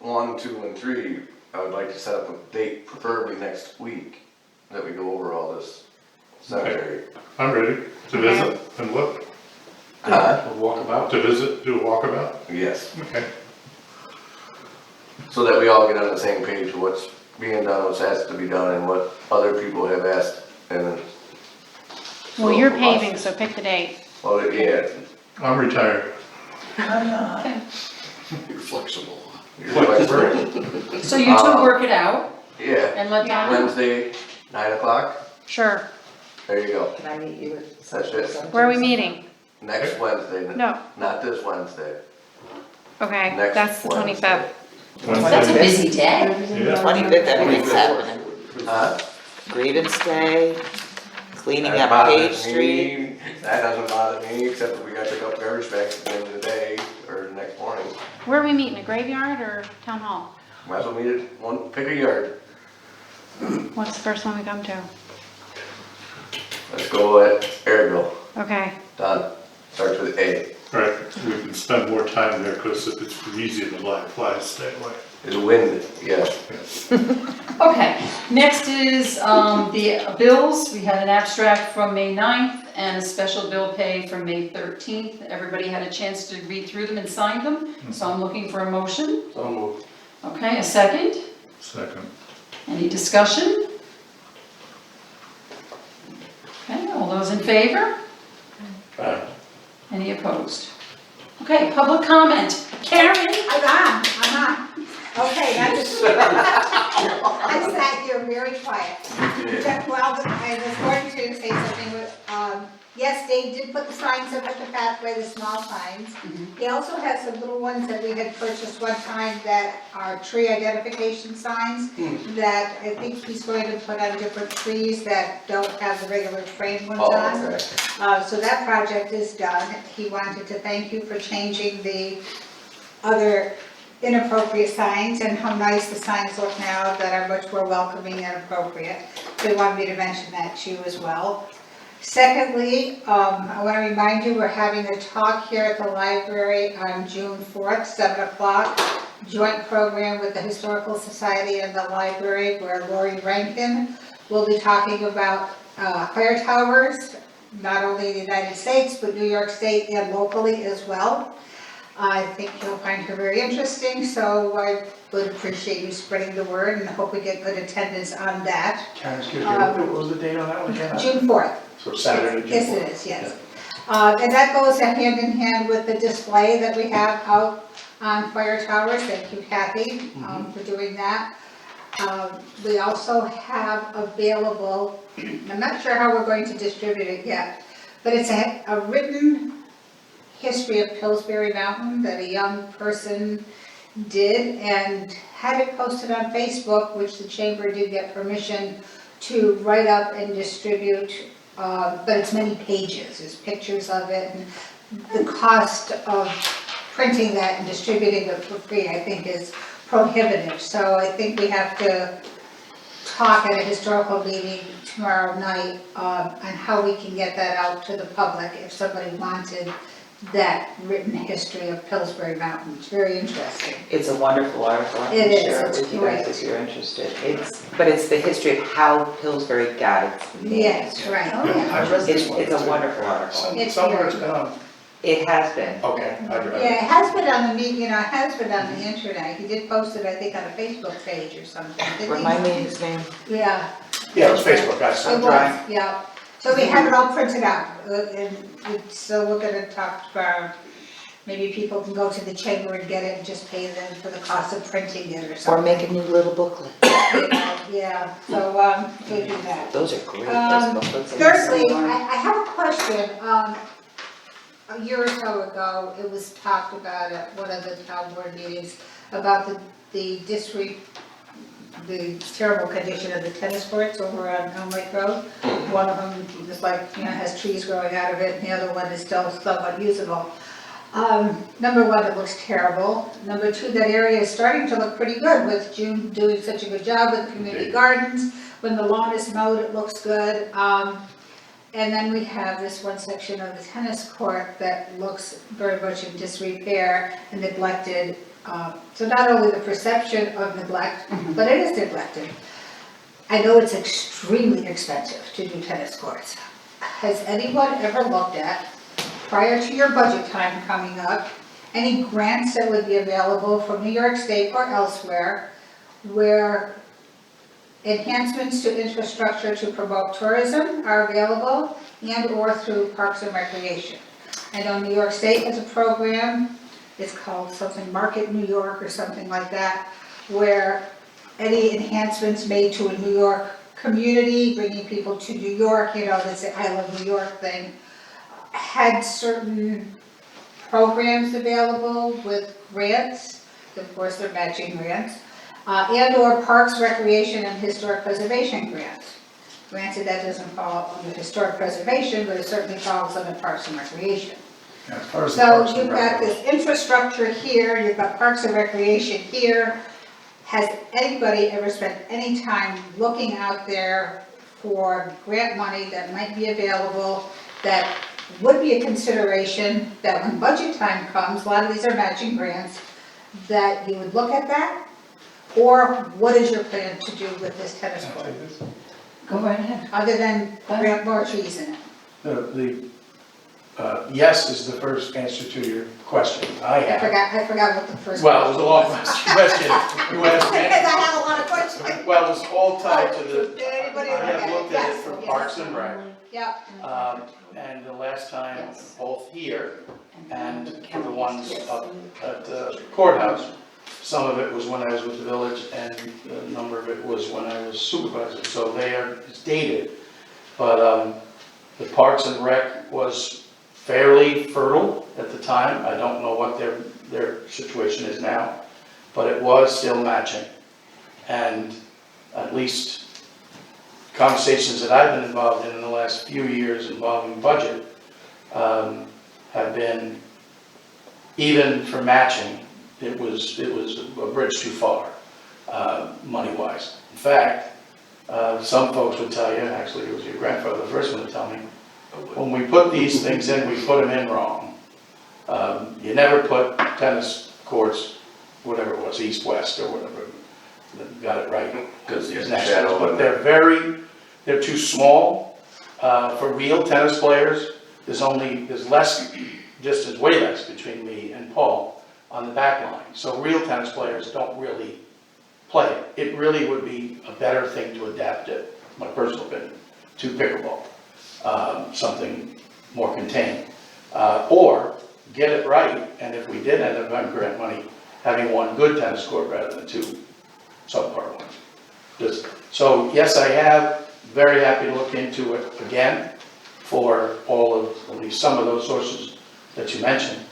1, 2, and 3, I would like to set up a date, preferably next week, that we go over all this cemetery. I'm ready to visit and look, We'll walk about. to visit, do a walkabout, Yes, okay. so that we all get on the same page of what's being done, what's asked to be done, and what other people have asked, and. Well, you're paving, so pick the date. Well, yeah, I'm retired. I'm not. You're flexible. you're my friend. So you two work it out Yeah, and let Don know? Wednesday, 9 o'clock, Sure. there you go, Can I meet you at That's it. cemeteries? Where are we meeting? next Wednesday, No, not this Wednesday, okay, next that's the Wednesday. 25th. That's a busy day. Yeah. 25th, everything's happening. Huh? Grievance Day, cleaning That up Page bothers Street. me. That doesn't bother me, except that we got to pick up garbage bags at the end of the day, or the next morning. Where are we meeting, a graveyard or town hall? Might as well meet at one, pick a yard. What's the first one we come to? Let's go at Airville, Okay, done. Starts with A. Right, we can spend more time there, because if it's easy to black flies, stay away. Is wind, yes. Okay, next is the bills. We had an abstract from May 9th and a special bill pay from May 13th. Everybody had a chance to read through them and sign them, so I'm looking for a motion. So moved. Okay, a second. Second. Any discussion? Okay, all those in favor? Any opposed? Okay, public comment. Karen? I'm on. Okay, I just, I sat here very quiet. Well, I was going to say something with, yes, Dave did put the signs up at the pathway, the small signs. He also has some little ones that we had purchased one time that are tree identification signs that I think he's going to put on different trees that don't have the regular frame ones Oh, on. okay. So that project is done. He wanted to thank you for changing the other inappropriate signs and how nice the signs look now that are much more welcoming and appropriate. So he wanted me to mention that to you as well. Secondly, I want to remind you, we're having a talk here at the library on June 4th, 7 o'clock, joint program with the Historical Society and the library, where Lori Rankin will be talking about fire towers, not only in the United States, but New York State and locally as well. I think you'll find her very interesting, so I would appreciate you spreading the word and hope we get good attendance on that. Karen, excuse me, what was the date on that one again? June 4th. So Saturday, June 4th. Yes, it is, yes. And that goes hand in hand with the display that we have out on fire towers. Thank you, Kathy, for doing that. We also have available, I'm not sure how we're going to distribute it yet, but it's a written history of Pillsbury Mountain that a young person did and had it posted on Facebook, which the chamber did get permission to write up and distribute, but it's many pages, there's pictures of it, and the cost of printing that and distributing it for free, I think, is prohibitive. So I think we have to talk at a historical meeting tomorrow night on how we can get that out to the public if somebody wanted that written history of Pillsbury Mountain. It's very interesting. It's a wonderful article, I It can is, share it it's with you guys great. if you're interested. But it's the history of how Pillsbury got its name. Yes, right. I read this one. It's a wonderful article. It's Somewhere it's very been on, It has been. okay, I read Yeah, it. it has been on the media, it has been on the internet. He did post it, I think, on a Facebook page or something, didn't he? Remind me his name. Yeah. Yeah, it was Facebook, I It saw it. was, yeah. So we have it all printed out, and so we're gonna talk about, maybe people can go to the chamber and get it and just pay them for the cost of printing it or Or something. make a new little booklet. Yeah, so, we'll do that. Those are great, Um, those booklets. Thirdly, I have a question. A year or so ago, it was talked about at one of the town board meetings about the terrible condition of the tennis courts over on Elm Lake Road. One of them is like, has trees growing out of it, and the other one is still somewhat usable. Number one, it looks terrible. Number two, that area is starting to look pretty good with June doing such a good job with community gardens. When the lawn is mowed, it looks good. And then we have this one section of the tennis court that looks very much in disrepair and neglected. So not only the perception of neglect, but it is neglected. I know it's extremely expensive to do tennis courts. Has anyone ever looked at, prior to your budget time coming up, any grants that would be available from New York State or elsewhere where enhancements to infrastructure to promote tourism are available and/or through Parks and Recreation? I know New York State has a program, it's called something Market New York or something like that, where any enhancements made to a New York community, bringing people to New York, that's the I Love New York thing, had certain programs available with grants of course, they're matching grants, and/or parks, recreation, and historic preservation grants. Granted, that doesn't fall under historic preservation, but it certainly falls under parks and recreation. As far as the So Parks and you've got Rec this infrastructure here, you've got parks and recreation here. Has anybody ever spent any time looking out there for grant money that might be available, that would be a consideration, that when budget time comes, a lot of these are matching grants, that you would look at that? Or what is your plan to do with this tennis court, Go right ahead. other than grant more trees in it? Yes is the first answer to your question. I have. I forgot what the first. Well, it was a long question. You asked me. Because I have a lot of questions. Well, it was all tied to the, Did anybody I have look looked at at it? it for Yes, Parks and Rec, Yeah. and the last time, Yes. both here and for the ones up at the courthouse. Some of it was when I was with the village, and a number of it was when I was supervisor, so it's dated. But, the Parks and Rec was fairly fertile at the time. I don't know what their situation is now, but it was still matching. And at least conversations that I've been involved in the last few years involving budget, have been, even for matching, it was a bridge too far, money-wise. In fact, some folks would tell you, actually it was your grandfather, the first one to tell me, when we put these things in, we put them in wrong. You never put tennis courts, whatever it was, east-west or whatever, got it right. Because there's Next shadow ones, in but there. they're too small, for real tennis players. There's less distance, way less between me and Paul on the back line. So real tennis players don't really play it. It really would be a better thing to adapt it, my personal opinion, to pickleball. Something more contained. Or get it right, and if we did end up on grant money, having one good tennis court rather than two subpar ones. So yes, I have, very happy to look into it again for all of, at least some of those sources that you mentioned.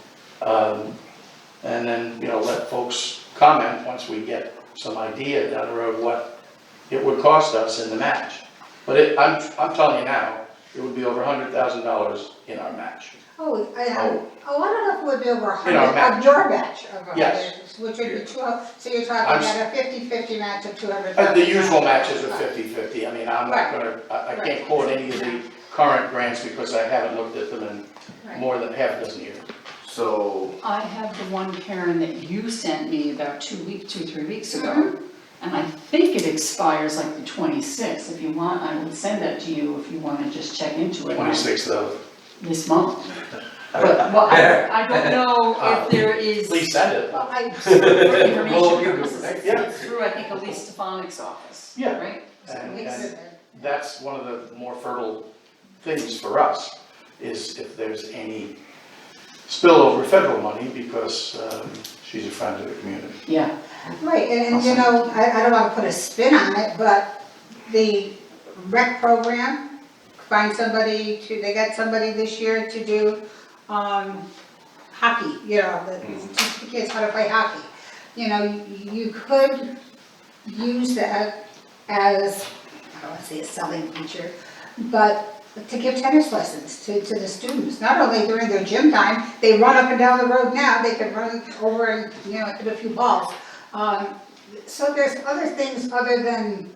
And then, let folks comment once we get some idea down the road what it would cost us in the match. But I'm telling you now, it would be over $100,000 in our match. I don't know if it would be over In our 100 match. of your batch of 100, Yes. which would be so you're talking I'm about a 50-50 match of $200,000. The usual matches are 50-50. I mean, I'm not Right. gonna, I Right. can't quote any of the current grants because I haven't looked at them in Right. more than half a dozen years. So, I have the one, Karen, that you sent me about 3 weeks ago. And I think it expires like the 26th. If you want, I will send that to you if you want to just check into it. 26th of, This month. But, well, I don't know if there is. please send it. Well, For information Well, you- purposes, yeah. it's through, I think, Elise Stefanik's office, Yeah. right? And that's one of the more fertile things for us, is if there's any spillover federal money, because she's a friend of the community. Yeah, Right, and I don't want to put a spin on it, but the rec program, they got somebody this year to do hockey, teach the kids how to play hockey. You could use that as, I don't want to say a selling feature, but to give tennis lessons to the students, not only during their gym time, they run up and down the road now, they can run over and, hit a few balls. So there's other things other than,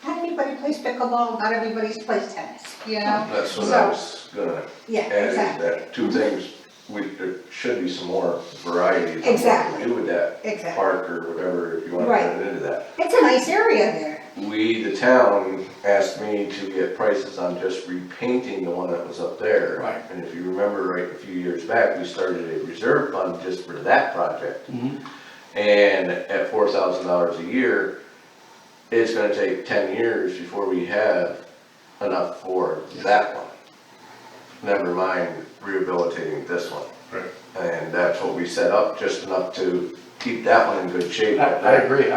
not everybody plays pickleball, not everybody plays tennis, that's what I So, was gonna yeah, add, is exactly, that two things, there should be some more variety of what Exactly. we do with that exactly. park or whatever, if you wanna Right. turn it into that. It's a nice area there. We, the town, asked me to get prices on just repainting the one that was up there. Right. And if you remember right, a few years back, we started a reserve fund just for that project. And at $4,000 a year, it's gonna take 10 years before we have enough for that one. Never mind rehabilitating this one. Right. And that's what we set up, just enough to keep that one in good shape. I agree.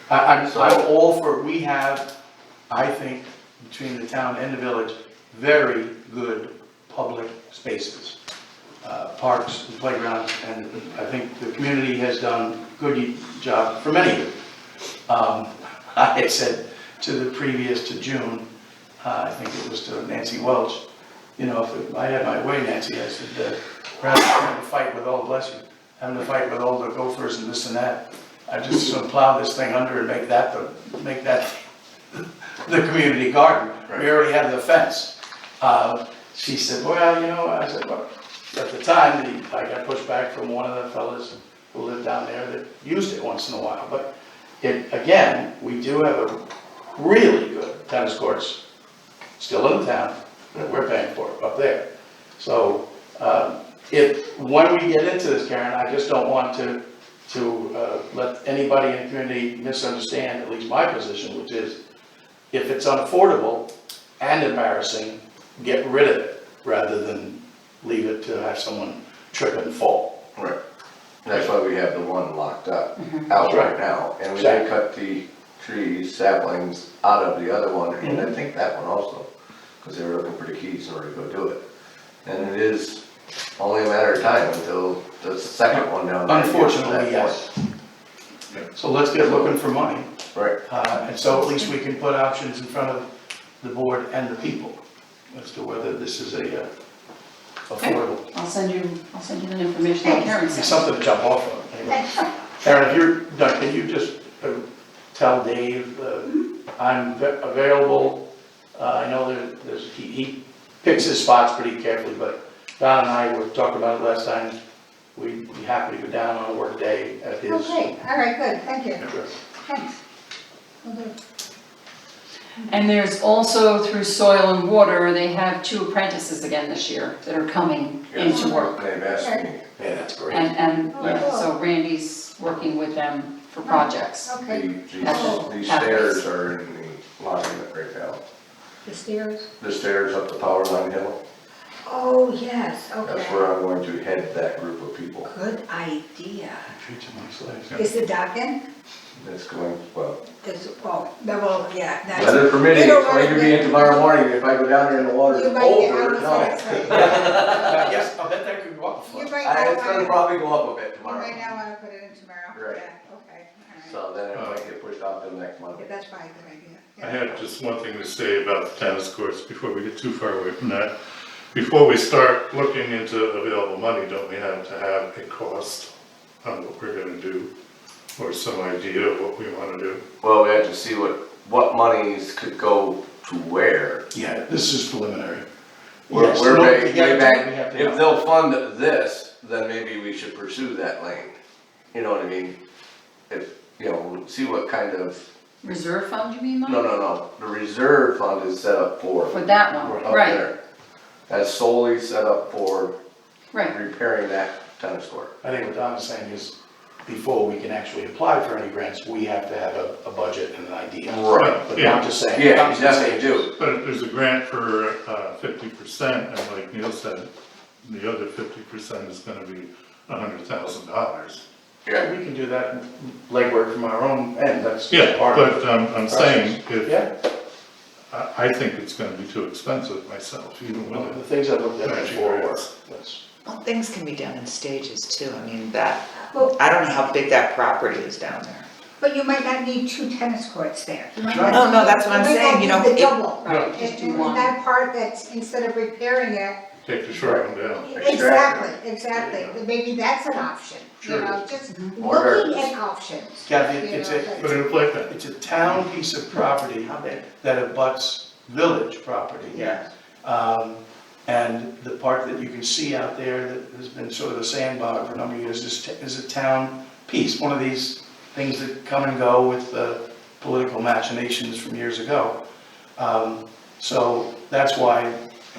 I'm all for, we have, I think, between the town and the village, very good public spaces. Parks and playgrounds, and I think the community has done good job for many of you. I had said to the previous, to June, I think it was to Nancy Welch, you know, if I had my way, Nancy, I said, rather than having to fight with all, bless you, having to fight with all the gophers and this and that, I just sort of plow this thing under and make that the community garden. We already have the fence. She said, well, you know, I said, well, at the time, I got pushed back from one of the fellas who lived down there that used it once in a while, but again, we do have a really good tennis courts still in the town that we're paying for up there. So, when we get into this, Karen, I just don't want to let anybody in the community misunderstand, at least my position, which is, if it's unaffordable and embarrassing, get rid of it, rather than leave it to have someone trip and fall. Right. That's why we have the one locked up out right now, and we did cut the trees, saplings out of the other one, and I think that one also, because they were looking for the keys in order to go do it. And it is only a matter of time until the second one down there. Unfortunately, yes. So let's get looking for money. Right. And so at least we can put options in front of the board and the people as to whether this is affordable. I'll send you the information that Karen It's sent. something to jump off of. Anyway. Karen, if you're done, can you just tell Dave I'm available? I know there's he picks his spots pretty carefully, but Don and I were talking about it last time. We'd be happy to go down on a work day at his. Okay, all right, good, thank you. address. Thanks. Okay. And there's also through Soil and Water, they have 2 apprentices again this year that are coming into work. They've asked me, Yeah, that's great. And Oh, yeah, cool. so Randy's working with them for projects. Okay, these stairs are in the monument right now. the stairs? The stairs up the power line hill, Oh, yes, that's okay. where I'm going to head that group of people. Good idea. Treat you like slaves. Is the dock in? It's going, well, Yeah. that's- weather permitting, You don't it's going to be in tomorrow morning if I go down there and the water's You might get, I over, would no. say it's like- Yes, I'll bet that could go up. You You might It's gonna not, probably go up a bit you tomorrow, might not wanna put it in tomorrow. Right. Yeah, okay, all right. so then it might get pushed off till next month. Yeah, that's probably a good idea. I Yeah. have just one thing to say about the tennis courts before we get too far away from that. Before we start looking into available money, don't we have to have a cost on what we're gonna do? Or some idea of what we wanna do? Well, we have to see what monies could go to where. Yeah, this is preliminary. We're Yes, way no, back, to get way it back, done, we have to if know. they'll fund this, then maybe we should pursue that lane. You know what I mean? If, you know, see what kind of, Reserve fund, you mean, Mike? no, the reserve fund is set up for For that one, up right, there. That's solely set up for right. repairing that tennis court. I think what Don is saying is, before we can actually apply for any grants, we have to have a budget and an idea. Right. But Yeah. I'm just saying. Yeah, I'm you just definitely saying- do. But if there's a grant for 50%, and like Neil said, the other 50% is gonna be $100,000. Yeah, we can do that legwork from our own end, that's Yeah, part of it. but I'm saying, if, Yeah, I think it's gonna be too expensive myself, even well, with the it. things I've looked at Matching before were, grants. that's, Well, things can be done in stages too, I mean, that, Well, I don't know how big that property is down there. but you might not need 2 tennis courts there. You might Right. not No, need- that's what I'm might not saying, you know, need the if- double. Right, just do And one. that part that's, instead of repairing it, Take the short one down. exactly, maybe that's an option, you Sure know, just Or looking gardens. at options. Kathy, you it's know, a- that's- Put in a playpen. it's a town piece of property that abuts village property. Yes. And the part that you can see out there that has been sort of a sandbar for a number of years is a town piece, one of these things that come and go with political machinations from years ago. So that's why,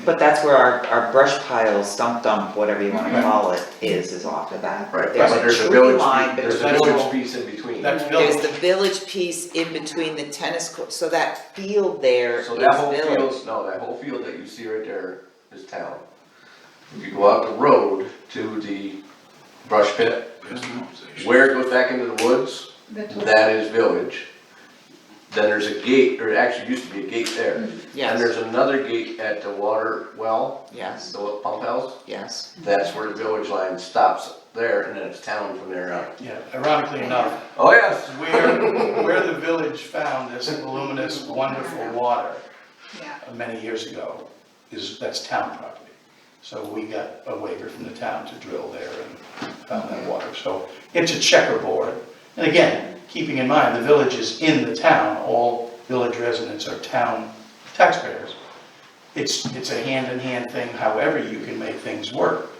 But that's where our brush pile, stump dump, whatever you wanna call it, is off of that. Right, There's but a there's a tree village, line there's a between, village piece in between. that's there's village. the village piece in between the tennis court, so that field there is So that whole village. field, no, that whole field that you see right there is town. If you go out the road to the brush pit, where it goes back into the woods, That's what- that is village. Then there's a gate, or it actually used to be a gate there. And Yes, there's another gate at the water well, yes, the pump house, yes. that's where the village line stops. there, and then it's town from there out. Yeah, ironically enough, Oh, yes. where the village found this luminous, wonderful water Yeah. many years ago, that's town property. So we got a waiver from the town to drill there and found that water. So it's a checkerboard. And again, keeping in mind, the village is in the town, all village residents are town taxpayers. It's a hand-in-hand thing, however you can make things work.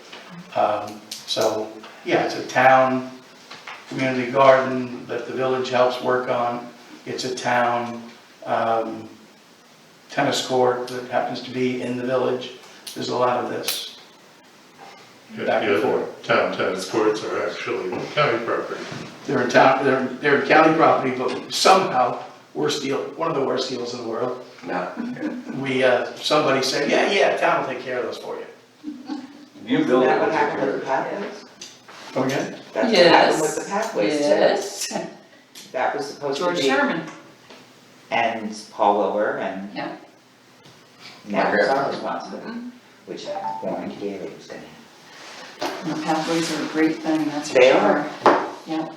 So, yeah, it's a town community garden that the village helps work on. It's a town tennis court that happens to be in the village. There's a lot of this. Back and forth. Town tennis courts are actually county property. They're in town, they're county property, but somehow, one of the worst deals in the world. No. Somebody said, yeah, town will take care of those for you. You build it. That what we'll take happened care with the of it. pathways? Come again? That's what happened with the pathways too. Yes, That was supposed to George be, Sherman, and Paul Wilbur, and yeah. now it's our grandfather. responsibility, which I have warned Gary was gonna have. And the pathways are a great thing, that's for They sure. are. Yeah.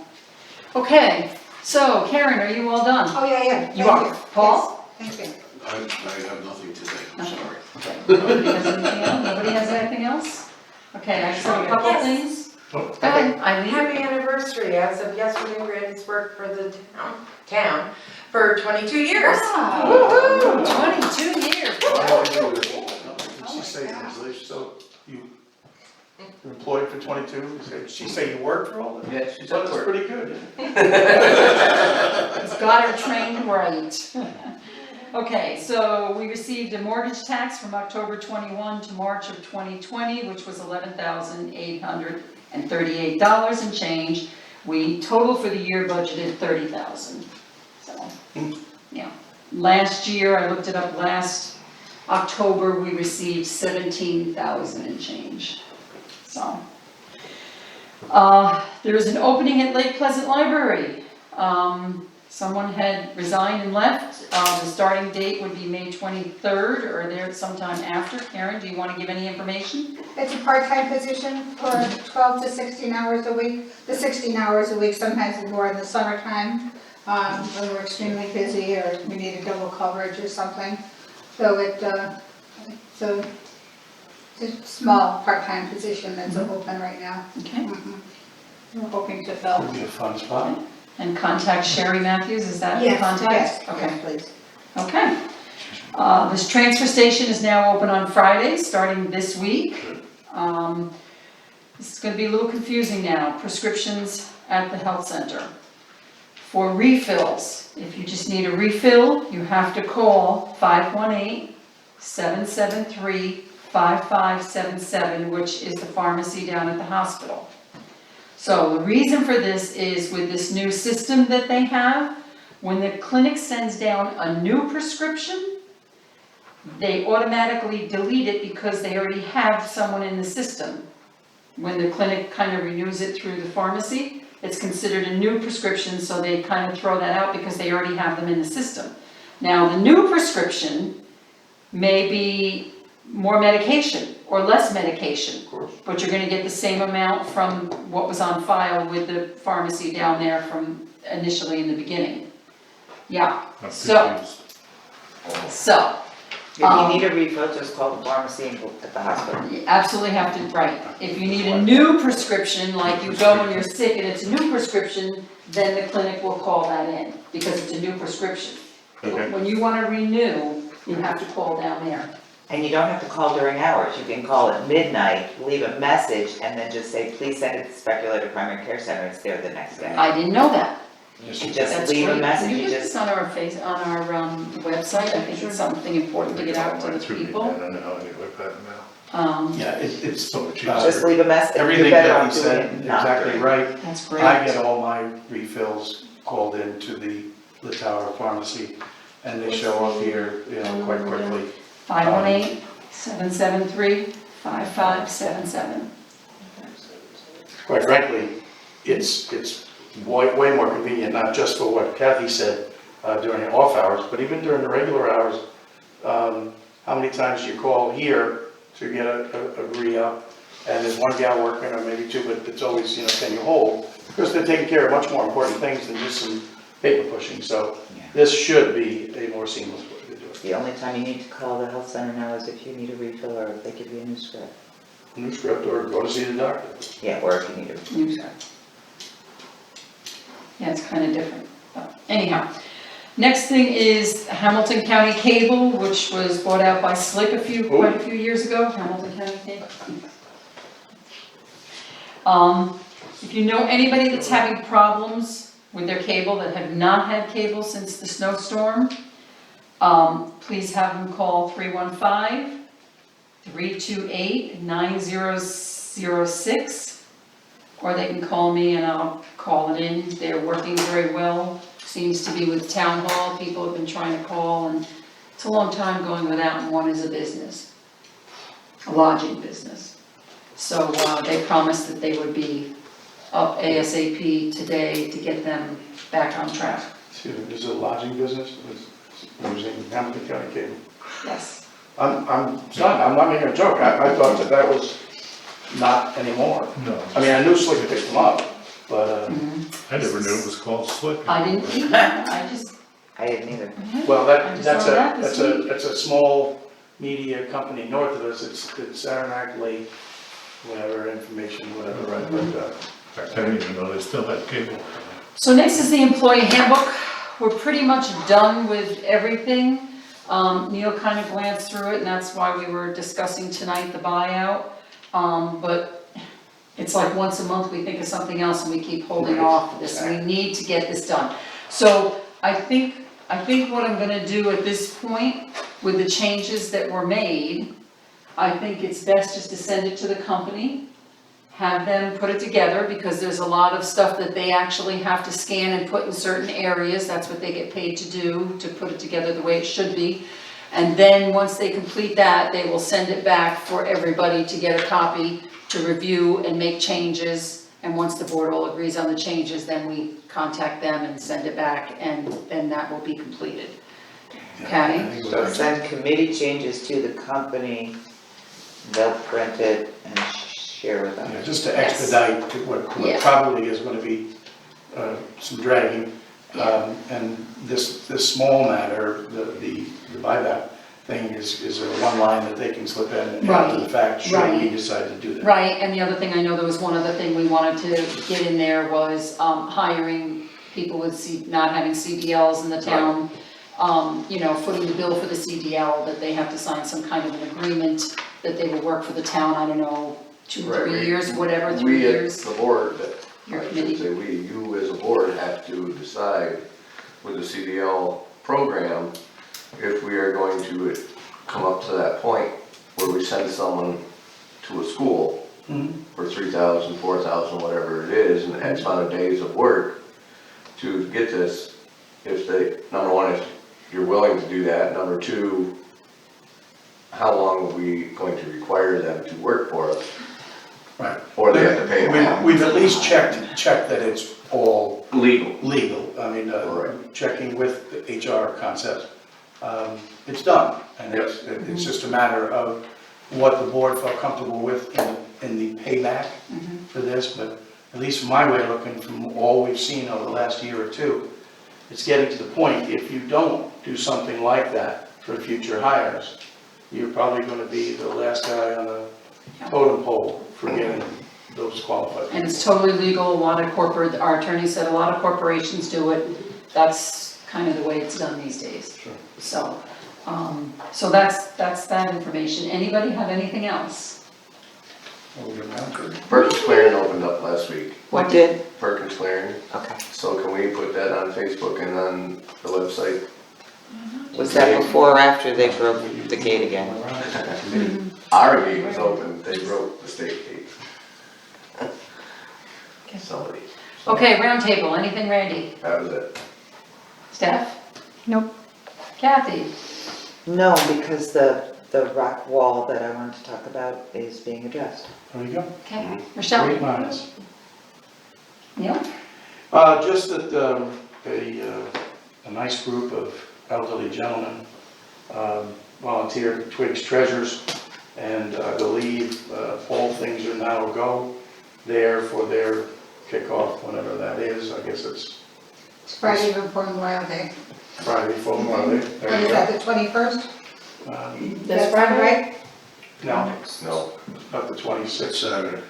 Okay, so Karen, are you all done? Oh, yeah. You Thank are. Paul? Yes, Thank you. I have nothing today, I'm Okay. sorry. Nobody has anything else? Nobody has anything else? Okay, I just have a couple Yes. things. Oh, Go ahead, Eileen. Happy anniversary, as of yesterday, Randy's worked for the town for 22 years. Wow, 22 years. Did she say, so you're employed for 22? Did she say you worked for all that? Yeah, she So said that's work. pretty good. It's got her trained right. Okay, so we received a mortgage tax from October 21 to March of 2020, which was $11,838 and change. We total for the year budgeted $30,000. So, yeah. Last year, I looked it up, last October, we received $17,000 and change. So, there is an opening at Lake Pleasant Library. Someone had resigned and left. The starting date would be May 23rd or there sometime after. Karen, do you want to give any information? It's a part-time position for 12 to 16 hours a week. The 16 hours a week sometimes is more in the summertime, when we're extremely busy or we need a double coverage or something. So it's a small part-time position that's open right now. Okay. We're hoping to fill. Would be a fun spot. And contact Sherry Matthews, is that the Yes, contact? yes, Okay. yes, please. Okay. This transfer station is now open on Fridays, starting this week. This is gonna be a little confusing now, prescriptions at the health center. For refills, if you just need a refill, you have to call 518-773-5577, which is the pharmacy down at the hospital. So the reason for this is with this new system that they have, when the clinic sends down a new prescription, they automatically delete it because they already have someone in the system. When the clinic kind of renews it through the pharmacy, it's considered a new prescription, so they kind of throw that out because they already have them in the system. Now, the new prescription may be more medication or less medication, but you're gonna get the same amount from what was on file with the pharmacy down there from initially in the beginning. Yeah, I'm so, confused. If you need a refill, just call the pharmacy and go at the hospital. you absolutely have to, right, if you need a new prescription, like you go when you're sick and it's a new prescription, then the clinic will call that in, because it's a new prescription. Okay. When you wanna renew, you have to call down there. And you don't have to call during hours, you can call at midnight, leave a message, and then just say, please send it to Speculative Primary Care Center, it's there the next day. I didn't know that. You just That's leave a great. message, Can you you put just, this on our website? I think it's something important to get out to the people. I don't know, anyway, but no. Yeah, it's, So much just leave a message, you're everything better that he off doing said, it not exactly doing it. right. That's great. I get all my refills called into the Tower Pharmacy, and they show up here, quite quickly. 518-773-5577. Quite frankly, it's way more convenient, not just for what Kathy said during the off hours, but even during the regular hours. How many times you call here to get a re-up, and there's one gal working, or maybe two, but it's always, can you hold? Because they're taking care of much more important things than just some paper pushing, so this should be a more seamless way to do it. The only time you need to call the health center now is if you need a refill or if they give you a new script. New script, or go to see the doctor. Yeah, or if you need a new script. Yeah, it's kind of different, but anyhow. Next thing is Hamilton County Cable, which was bought out by Slick quite a few years ago, Hamilton County Cable. If you know anybody that's having problems with their cable, that have not had cable since the snowstorm, please have them call 315-328-9006, or they can call me and I'll call it in. They're working very well. Seems to be with Town Hall, people have been trying to call, and it's a long time going without, and one is a business, a lodging business. So they promised that they would be up ASAP today to get them back on track. Excuse me, this is a lodging business, using Hamilton County Cable. Yes. I'm not making a joke, I thought that was not anymore. No, I mean, I knew Slick had picked them up, but, I never knew it was called Slick. I didn't either, I I didn't either. well, I just saw that this week. that's a small media company north of us, it's Saranac Lake, whatever, information, whatever, right, but, In fact, I didn't even know they still had cable. So next is the employee handbook. We're pretty much done with everything. Neil kind of glanced through it, and that's why we were discussing tonight the buyout. But it's like once a month we think of something else and we keep holding off this. We need to get this done. So I think what I'm gonna do at this point, with the changes that were made, I think it's best just to send it to the company, have them put it together, because there's a lot of stuff that they actually have to scan and put in certain areas. That's what they get paid to do, to put it together the way it should be. And then, once they complete that, they will send it back for everybody to get a copy, to review and make changes. And once the board all agrees on the changes, then we contact them and send it back, and then that will be completed. Okay? So send committee changes to the company, they'll print it and share with us. just to expedite what Yeah. probably is gonna be, some dragging. And this small matter, the buyback thing is a one line that they can slip in after the fact, should we Right. decide to do that. Right, and the other thing, I know there was one other thing we wanted to get in there was, hiring people with not having CDLs in the town. Footing the bill for the CDL, that they have to sign some kind of an agreement that they will work for the town, I don't know, 2, 3 years, whatever, 3 years. We, as the board, Your I committee. should say you as a board have to decide with the CDL program if we are going to come up to that point where we send someone to a school for 3,000, 4,000, whatever it is, and X amount of days of work to get this. If they, number one, if you're willing to do that, number two, how long are we going to require them to work for us? Right. Or they have to pay a fine. We've at least checked that it's all Legal. legal, I mean, Right. checking with the HR concepts. It's done, and it's just a matter of what the board felt comfortable with in the payback for this, but at least from my way of looking, from all we've seen over the last year or two, it's getting to the point, if you don't do something like that for future hires, you're probably gonna be the last guy on the totem pole for getting those qualified. And it's totally legal, our attorney said a lot of corporations do it, that's kind of the way it's done these days. Sure. So that's that information. Anybody have anything else? We'll get around to it. Perkins Clearing opened up last week. What did? Perkins Clearing. Okay. So can we put that on Facebook and on the website? Was that before or after they broke the gate again? Our gate was open, they broke the state gate. Somebody, Okay, roundtable, anything, Randy? that was it. Steph? Nope. Kathy? No, because the rock wall that I wanted to talk about is being addressed. There you go. Okay. Michelle? Great minds. Neil? Just that a nice group of elderly gentlemen volunteered, Twigs Treasures, And I believe all things are now a go there for their kickoff, whenever that is. I guess it's It's Friday before Memorial Day. Friday for Memorial Day. What There is you that, go. the 21st? This Friday, Friday? right? No, No. not the 26th. Saturday.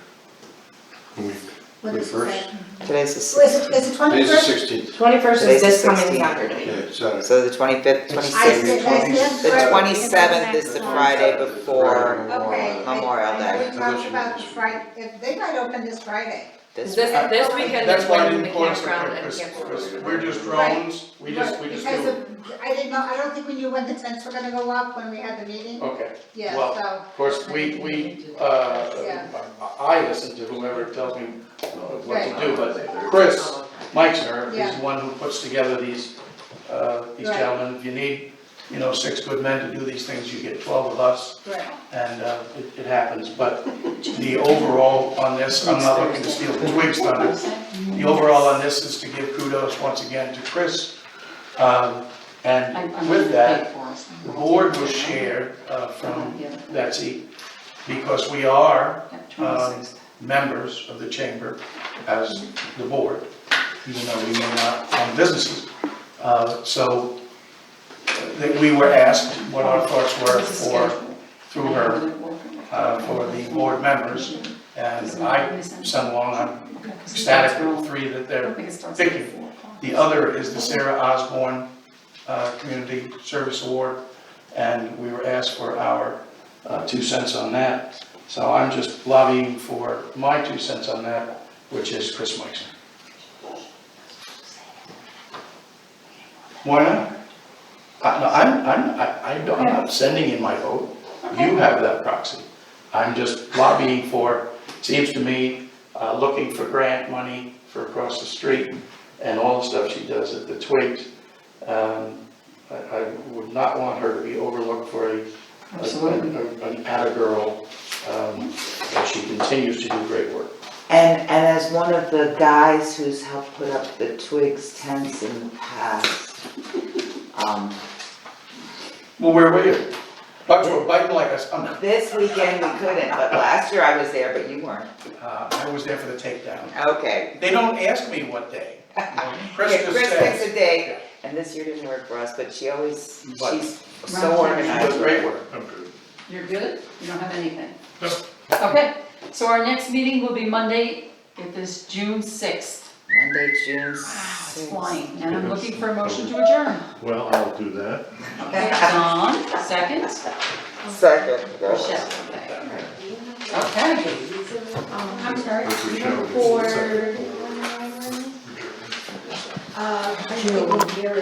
What is First. it? Today's Is the, it Today's the 21st? 16th. 21st Today's is this the coming 16th. Saturday. Yeah, Saturday. so the 25th, I 26th. said, The Friday. 27th is the Friday before Okay. Memorial I Day. know we talked about this Friday, if they might open this Friday. This This weekend That's is why I when the didn't call it campground and Chris. campground. We're just drones, we just Because do. of, I didn't know, I don't think we knew when the tents were gonna go up when we had the meeting. Okay. Yeah, Well, so, of course, Yeah. I listen to whomever tells me what to do, but Chris Meixner Yeah. is the one who puts together these Right. gentlemen. If you need, 6 good men to do these things, you get 12 of us, right, and it happens. But the overall on this, I'm not looking to steal the Twigs thunder. The overall on this is to give kudos once again to Chris. And with that, the board was shared from Betsy, because we are members of the chamber as the board, even though we may not own businesses. So that we were asked what our thoughts were through her, for the board members. And I sent along, I'm ecstatic with the 3 that they're picking. The other is the Sarah Osborne Community Service Award, and we were asked for our 2 cents on that. So I'm just lobbying for my 2 cents on that, which is Chris Meixner. Why not? I'm not sending in my vote. You have that proxy. I'm just lobbying for, seems to me, looking for grant money for across the street and all the stuff she does at the Twigs. I would not want her to be overlooked for an atta-girl, as she continues to do great work. And as one of the guys who's helped put up the Twigs tents in the past, Well, where were you? Bugs were biting like a, this weekend we couldn't, but last year I was there, but you weren't. I was there for the takedown. Okay. They don't ask me what day. Chris Yeah, just Chris picks says. a date, and this year didn't work for us, but she's But- so She does organized. great work. I'm good. You're good? You don't have anything? No. Okay, so our next meeting will be Monday, it is June 6th. Monday, June Wow, it's 6th. flying, and I'm looking for a motion to adjourn. Well, I'll do that. Okay, Don, second. Second. Rochelle, okay. Okay. I'm sorry, Rochelle. for I think we'll hear it.